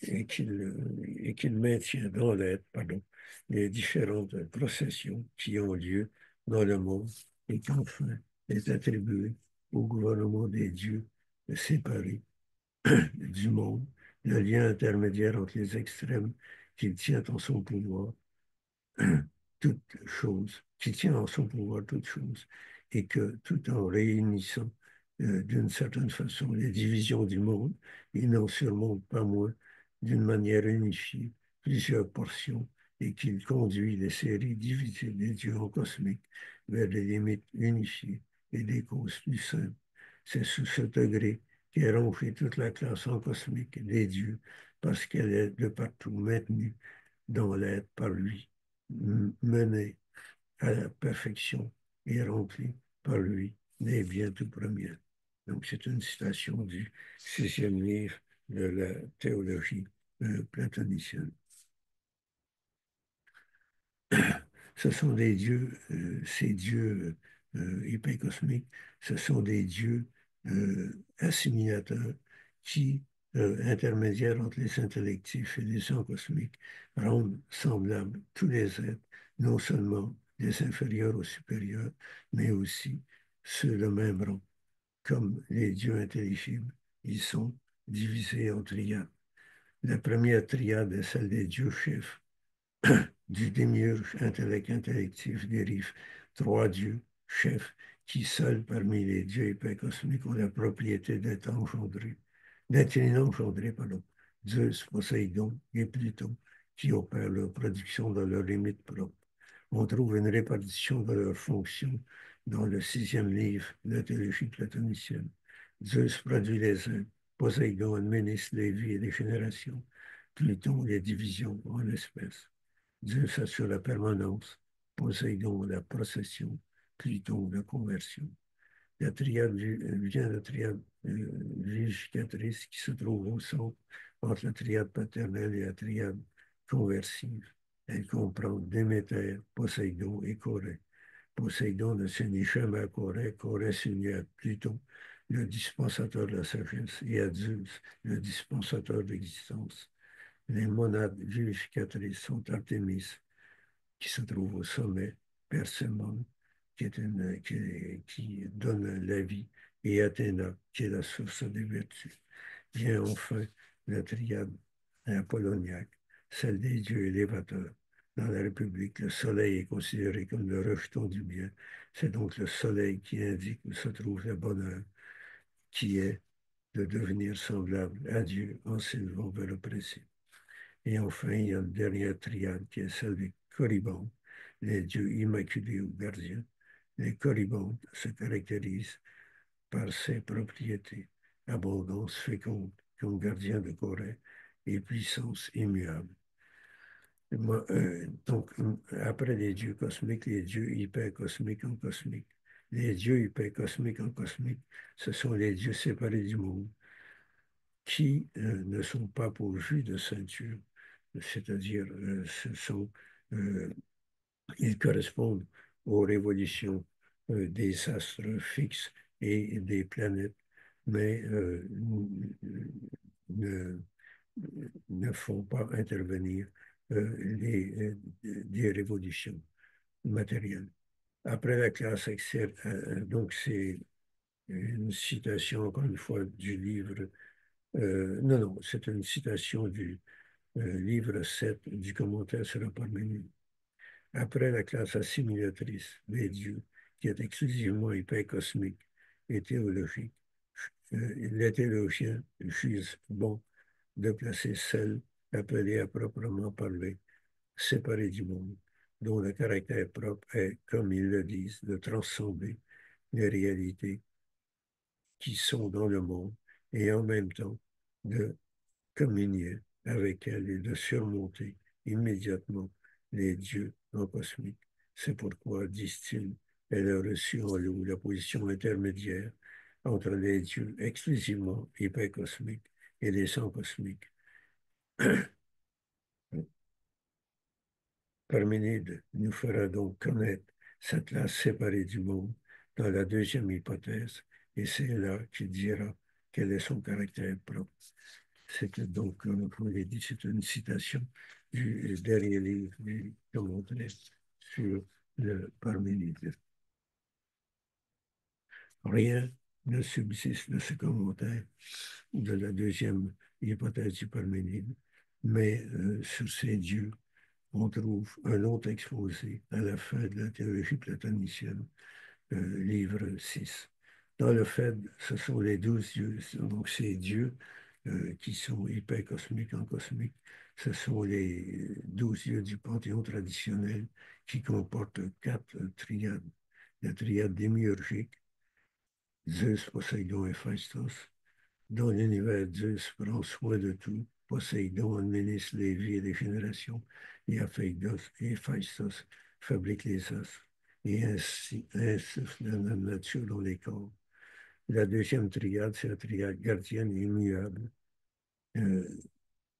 et qu'il maintient dans l'être, pardon, les différentes processions qui ont lieu dans le monde et qu'enfin est attribué au gouvernement des dieux séparés du monde, le lien intermédiaire entre les extrêmes qu'il tient en son pouvoir toute chose, qui tient en son pouvoir toute chose, et que tout en réunissant d'une certaine façon les divisions du monde, il n'en surmonte pas moins d'une manière unifiée plusieurs portions et qu'il conduit les séries divisées des dieux cosmiques vers des limites unifiées et des causes plus simples. C'est sous ce degré qu'est rongée toute la classe en cosmique des dieux, parce qu'elle est de partout maintenue dans l'être par lui menée à la perfection et remplie par lui des biens tout premiers. Donc c'est une citation du sixième livre de la théologie platonicienne. Ce sont des dieux, ces dieux hypercosmiques, ce sont des dieux assimilateurs qui, intermédiaires entre les intellectifs et les sens cosmiques, rendent semblables tous les êtres, non seulement les inférieurs aux supérieurs, mais aussi ceux de même rang. Comme les dieux intelligibles, ils sont divisés en triades. La première triade est celle des dieux chefs, du démiurge intellect intellectif dérive trois dieux, chefs, qui seuls parmi les dieux hypercosmiques ont la propriété d'être engendrés, pardon. Zeus, Poséidon et Pluton, qui opèrent leur production dans leurs limites propres. On trouve une répartition de leurs fonctions dans le sixième livre de la théologie platonicienne. Zeus produit les uns, Poséidon administre les vies et les générations, Pluton les divisions en espèces. Zeus assure la permanence, Poséidon la procession, Pluton la conversion. La triade vient de la triade vivificatrice qui se trouve au centre entre la triade paternelle et la triade conversive. Elle comprend Déméter, Poséidon et Corée. Poséidon ne s'unit jamais à Corée, Corée s'unit à Pluton, le dispensateur de la sagesse, et à Zeus, le dispensateur de l'existence. Les monades vivificatrices sont Artémis, qui se trouve au sommet, Persémone, qui donne la vie, et Athéna, qui est la source des vertus. Vient enfin la triade apolloniaque, celle des dieux élévateurs. Dans la République, le soleil est considéré comme le rejeton du bien. C'est donc le soleil qui indique où se trouve le bonheur, qui est de devenir semblable à Dieu en s'élevant vers le principe. Et enfin, il y a une dernière triade qui est celle des Corybants, les dieux immaculés ou gardiens. Les Corybants se caractérisent par ses propriétés, abondance féconde comme gardien de Corée et puissance immuable. Après les dieux cosmiques, les dieux hypercosmiques en cosmique. Les dieux hypercosmiques en cosmique, ce sont les dieux séparés du monde qui ne sont pas pourvus de ceinture, c'est-à-dire euh, ils correspondent aux révolutions des astres fixes et des planètes, mais ne, ne font pas intervenir des révolutions matérielles. Après la classe donc c'est une citation, encore une fois, du livre non, non, c'est une citation du livre 7 du commentaire sur la Parménide. Après la classe assimilatrice des dieux, qui est exclusivement hypercosmique et théologique, les théologiens jugent bon de placer celle appelée à proprement parler séparée du monde, dont le caractère propre est, comme ils le disent, de transcender les réalités qui sont dans le monde et en même temps de communier avec elle et de surmonter immédiatement les dieux en cosmique. C'est pourquoi, disent-ils, elle a reçu en loup la position intermédiaire entre les dieux exclusivement hypercosmiques et les sans cosmiques. Parménide nous fera donc connaître cette classe séparée du monde dans la deuxième hypothèse, et c'est là qu'il dira quel est son caractère propre. C'est donc, comme je vous l'ai dit, c'est une citation du dernier livre du commentaire sur le Parménide. Rien ne subsiste de ce commentaire de la deuxième hypothèse du Parménide, mais sur ces dieux, on trouve un long exposé à la fin de la théologie platonicienne, livre 6. Dans le fait, ce sont les 12 dieux, donc ces dieux qui sont hypercosmiques en cosmique, ce sont les 12 dieux du panthéon traditionnel qui comportent quatre triades. La triade démiurgique, Zeus, Poséidon et Phaistos. Dans l'univers, Zeus prend soin de tout, Poséidon administre les vies et les générations, et Héphaïstos fabrique les os, et ainsi insuffle la nature dans les corps. La deuxième triade, c'est la triade gardienne et immuable, euh,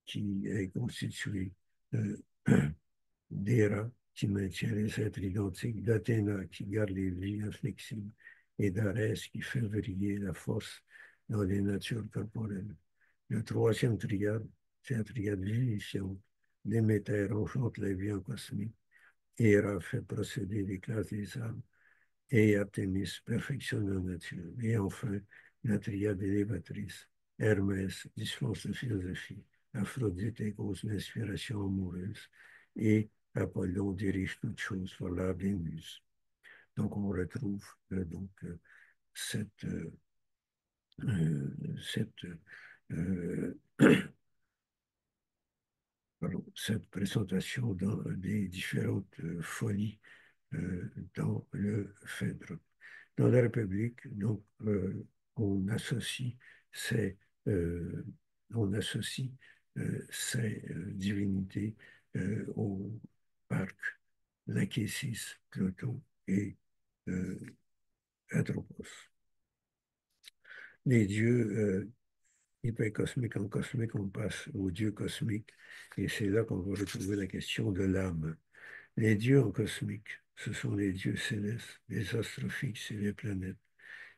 qui est constituée euh, d'Héra, qui maintient les êtres identiques, d'Athéna, qui garde les vies inflexibles, et d'Arès, qui fait vriller la force dans les natures corporelles. Le troisième triade, c'est la triade vivifiante. Déméter enchante la vie en cosmique. Héra fait procéder les classes des âmes. Et Artémis perfectionne la nature. Et enfin, la triade élévatrice. Hermès dispense la philosophie. Aphrodite est cause d'inspiration amoureuse. Et Apollon dirige toutes choses par l'art des muses. Donc on retrouve cette, cette, euh, cette présentation dans les différentes folies dans le Phèdre. Dans la République, donc, on associe ces, euh, on associe ces divinités au parc Lachesis, Cloton et euh, Atropos. Les dieux hypercosmiques en cosmique, on passe aux dieux cosmiques, et c'est là qu'on va retrouver la question de l'âme. Les dieux en cosmique, ce sont les dieux célestes, les astres fixes et les planètes.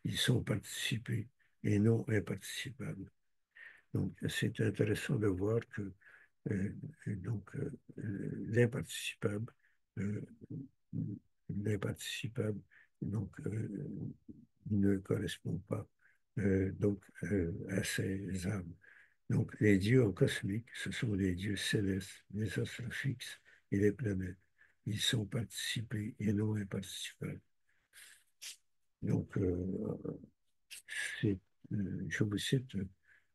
Ils sont participés et non imparticipables. Donc, c'est intéressant de voir que euh, l'imparticipable, euh, l'imparticipable, donc, ne correspond pas à ces âmes. Donc, les dieux en cosmique, ce sont les dieux célestes, les astres fixes et les planètes. Ils sont participés et non imparticipables. Donc, c'est, je vous cite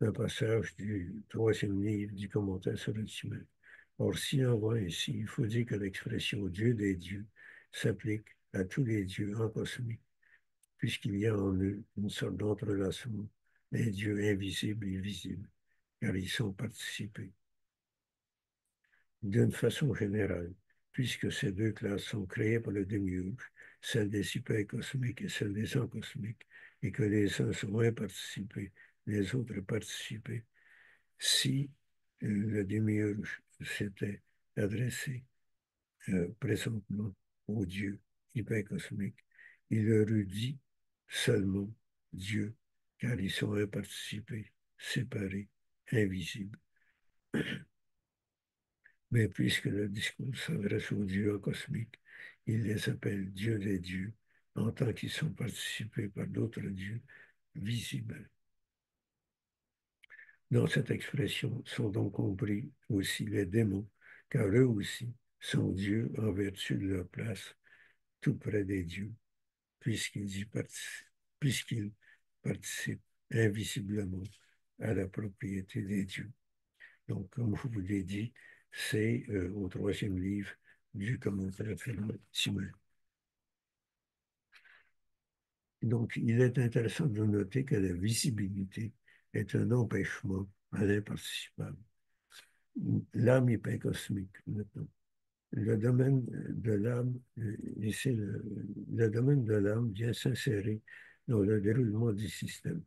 un passage du troisième livre du commentaire sur le Timon. Or, si en va ainsi, il faut dire que l'expression Dieu des dieux s'applique à tous les dieux en cosmique, puisqu'il y a en eux une sorte d'entrelacement, les dieux invisibles et visibles, car ils sont participés. D'une façon générale, puisque ces deux classes sont créées par le démiurge, celle des supercosmiques et celle des encosmiques, et que les uns sont imparticipés, les autres participés, si le démiurge s'était adressé présentement aux dieux hypercosmiques, il leur eût dit seulement Dieu, car ils sont imparticipés, séparés, invisibles. Mais puisque le discours s'adresse aux dieux cosmiques, il les appelle dieux des dieux, en tant qu'ils sont participés par d'autres dieux visibles. Dans cette expression sont donc compris aussi les démons, car eux aussi sont dieux en vertu de leur place tout près des dieux, puisqu'ils participent invisiblement à la propriété des dieux. Donc, comme je vous l'ai dit, c'est au troisième livre du commentaire Timon. Donc, il est intéressant de noter que la visibilité est un empêchement à l'imparticipable. L'âme hypercosmique, maintenant. Le domaine de l'âme, ici, le domaine de l'âme vient s'insérer dans le déroulement du système.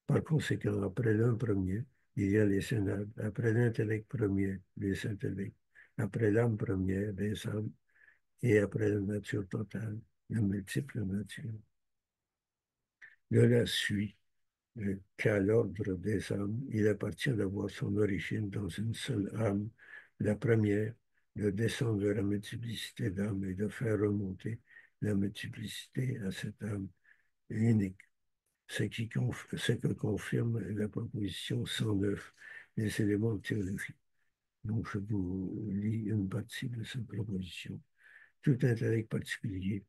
Par conséquent, après l'un premier, il y a les synapses. Après l'intellect premier, les intellects. Après l'âme première, les âmes. Et après la nature totale, la multiple nature. De là suit qu'à l'ordre des âmes, il appartient d'avoir son origine dans une seule âme, la première, de descendre vers la multiplicité d'âmes et de faire remonter la multiplicité à cette âme unique. Ce que confirme la proposition 109 des éléments de théologie. Donc, je vous lis une partie de cette proposition. Tout intellect particulier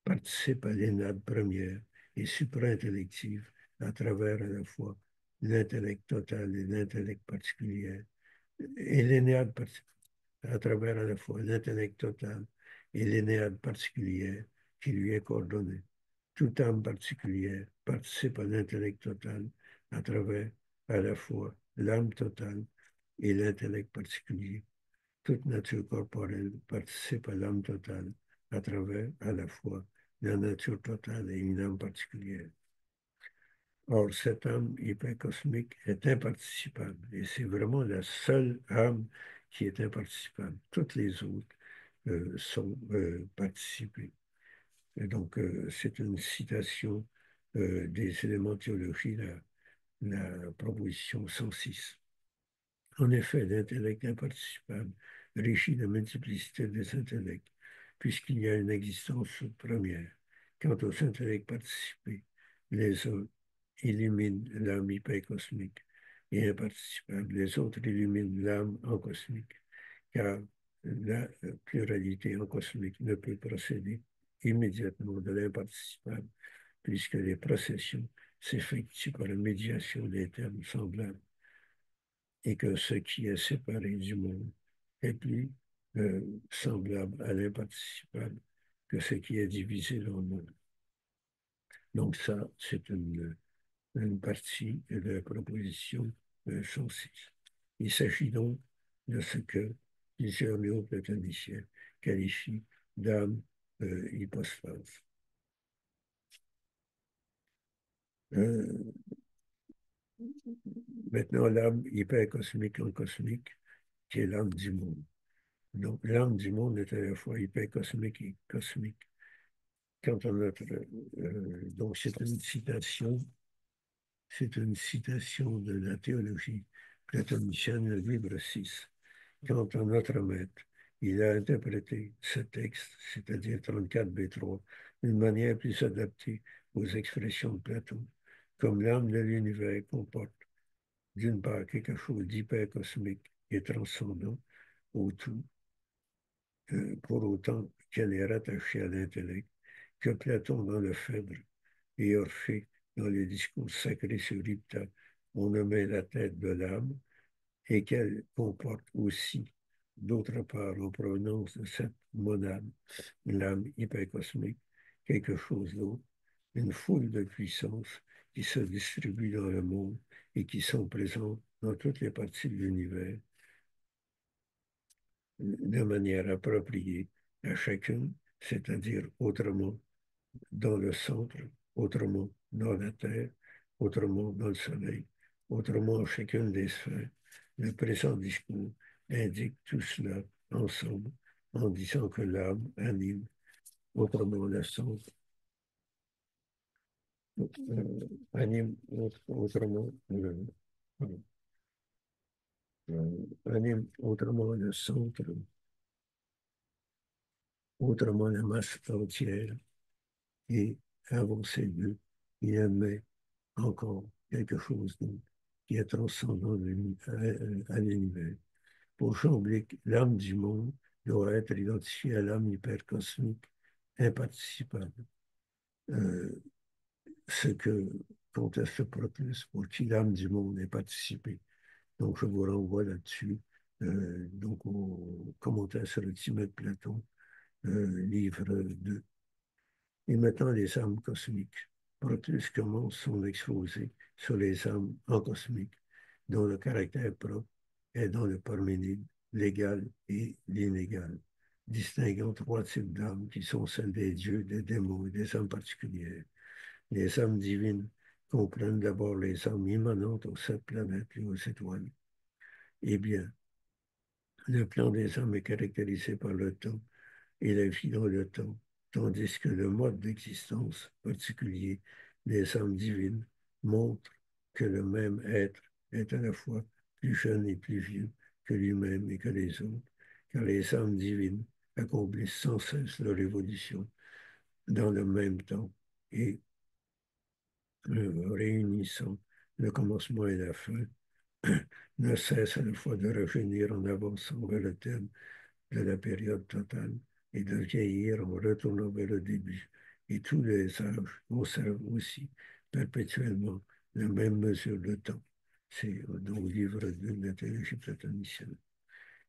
participe à l'énade première et supra-intellective à travers à la fois l'intellect total et l'intellect particulier, et l'énéade à travers à la fois l'intellect total et l'énéade particulière qui lui est coordonnée. Toute âme particulière participe à l'intellect total à travers à la fois l'âme totale et l'intellect particulier. Toute nature corporelle participe à l'âme totale à travers, à la fois, la nature totale et une âme particulière. Or, cette âme hypercosmique est imparticipable et c'est vraiment la seule âme qui est imparticipable. Toutes les autres sont participées. Et donc, c'est une citation des éléments de théologie, la proposition 106. En effet, l'intellect imparticipable régit la multiplicité des intellects, puisqu'il y a une existence première. Quant aux intellects participés, les uns illuminent l'âme hypercosmique et imparticipable, les autres illuminent l'âme en cosmique, car la pluralité en cosmique ne peut procéder immédiatement de l'imparticipable, puisque les processions s'effectuent par la médiation des termes semblables et que ce qui est séparé du monde est plus semblable à l'imparticipable que ce qui est divisé dans le monde. Donc ça, c'est une partie de la proposition 106. Il s'agit donc de ce que plusieurs néoplatoniciens qualifient d'âme hypostase. Euh, Maintenant, l'âme hypercosmique en cosmique, qui est l'âme du monde. Donc, l'âme du monde est à la fois hypercosmique et cosmique. Quant à notre, donc, c'est une citation de la théologie platonicienne, le livre 6. Quant à notre maître, il a interprété ce texte, c'est-à-dire 34b3, d'une manière plus adaptée aux expressions de Platon, comme l'âme de l'univers comporte d'une part quelque chose d'hypercosmique et transcendant au tout, pour autant qu'elle est rattachée à l'intellect, que Platon dans le Phèdre et Orphée dans les discours sacrés sur Ripta ont nommé la tête de l'âme, et qu'elle comporte aussi, d'autre part, en provenance de cette monade, l'âme hypercosmique, quelque chose d'autre, une foule de puissances qui se distribuent dans le monde et qui sont présentes dans toutes les parties de l'univers de manière appropriée à chacune, c'est-à-dire autrement dans le centre, autrement dans la Terre, autrement dans le Soleil, autrement en chacune des sphères. Le présent discours indique tout cela ensemble en disant que l'âme anime autrement le centre, anime autrement pardon, anime autrement le centre, autrement la masse entière et avant ces deux, il admet encore quelque chose d'autre qui est transcendant à l'univers. Pour Chamblic, l'âme du monde doit être identifiée à l'âme hypercosmique imparticipable. Euh, Ce que conteste Proclus, pour qui l'âme du monde est participée. Donc je vous renvoie là-dessus, donc au commentaire sur le Timée de Platon, livre 2. Et maintenant, les âmes cosmiques. Proclus commence son exposé sur les âmes en cosmique, dont le caractère propre est dans le Parménide, l'égal et l'inégal, distinguant trois types d'âmes qui sont celles des dieux, des démons et des âmes particulières. Les âmes divines comprennent d'abord les âmes immanentes aux sept planètes et aux étoiles. Eh bien, le plan des âmes est caractérisé par le temps et la vie dans le temps, tandis que le mode d'existence particulier des âmes divines montre que le même être est à la fois plus jeune et plus vieux que lui-même et que les autres, car les âmes divines accomplissent sans cesse leur évolution dans le même temps et réunissant le commencement et la fin, ne cessent à la fois de revenir en avançant vers le terme de la période totale et de vieillir en retournant vers le début. Et tous les âges conservent aussi perpétuellement la même mesure de temps. C'est dans le livre de la théologie platonicienne.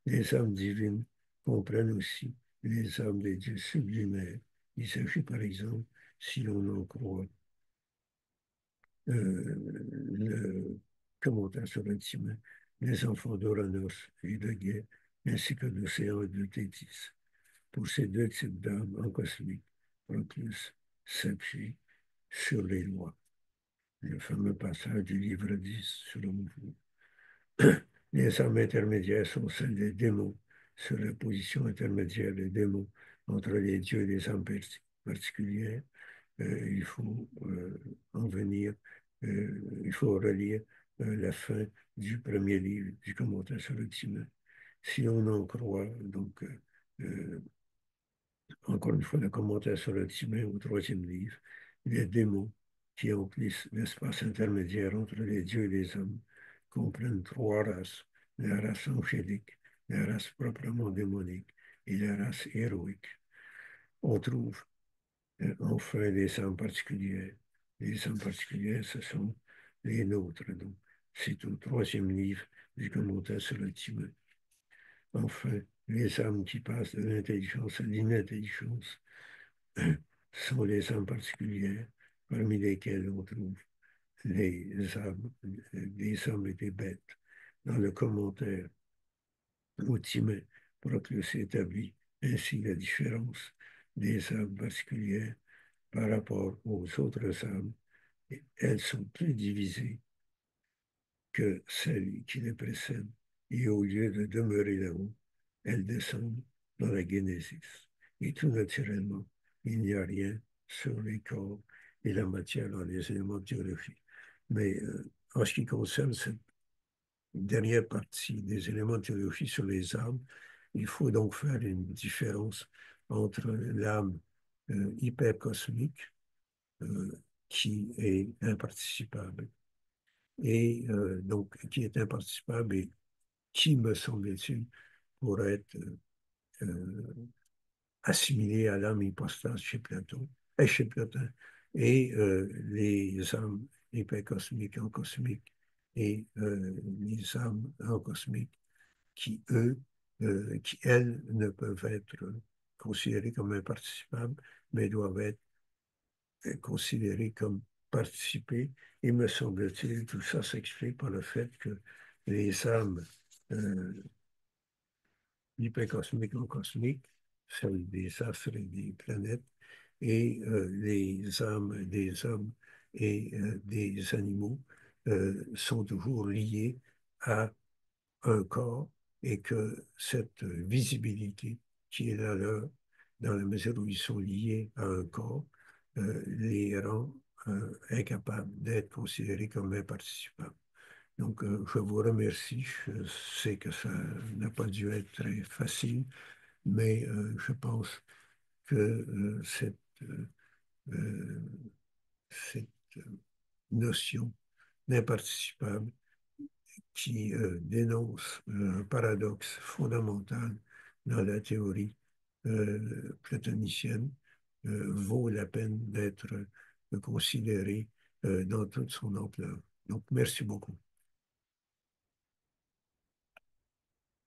Les âmes divines comprennent aussi les âmes des dieux sublimaires. Il s'agit par exemple, si l'on en croit, le commentaire sur l'intime, les enfants d'Oranos et de Gai, ainsi que d'Océan et de Thétis. Pour ces deux types d'âmes en cosmique, Proclus s'appuie sur les lois. Le fameux passage du livre 10 sur le mouvement. Les âmes intermédiaires sont celles des démons, sur la position intermédiaire des démons entre les dieux et les âmes particulières. Il faut en venir, il faut relire la fin du premier livre du commentaire sur le Timon. Si on en croit, donc, encore une fois, le commentaire sur le Timon au troisième livre, les démons qui emplissent l'espace intermédiaire entre les dieux et les hommes comprennent trois races, la race angélique, la race proprement démonique et la race héroïque. On trouve enfin les âmes particulières. Les âmes particulières, ce sont les nôtres. Donc, c'est au troisième livre du commentaire sur le Timon. Enfin, les âmes qui passent de l'intelligence à l'inintelligence sont les âmes particulières, parmi lesquelles on trouve les âmes, des hommes et des bêtes. Dans le commentaire au Timon, Proclus établit ainsi la différence des âmes particulières par rapport aux autres âmes. Elles sont plus divisées que celles qui les précèdent, et au lieu de demeurer là-haut, elles descendent dans la Génésis. Et tout naturellement, il n'y a rien sur les corps et la matière dans les éléments de biologie. Mais en ce qui concerne cette dernière partie des éléments de biologie sur les âmes, il faut donc faire une différence entre l'âme hypercosmique, euh, qui est imparticipable, et donc qui est imparticipable et qui, me semble-t-il, pourrait être assimilé à l'âme hypostase chez Platon, chez Platon, et les âmes hypercosmiques en cosmique et les âmes en cosmique qui, eux, qui, elles, ne peuvent être considérées comme imparticipables, mais doivent être considérées comme participer. Et me semble-t-il, tout ça s'explique par le fait que les âmes euh, hypercosmiques ou cosmiques, celles des astres et des planètes, et les âmes des hommes et des animaux sont toujours liées à un corps, et que cette visibilité qui est la leur, dans la mesure où ils sont liés à un corps, les rend incapables d'être considérés comme imparticipables. Donc, je vous remercie. Je sais que ça n'a pas dû être très facile, mais je pense que euh, cette notion d'imparticipable qui dénonce un paradoxe fondamental dans la théorie platonicienne vaut la peine d'être considérée dans toute son ampleur. Donc, merci beaucoup.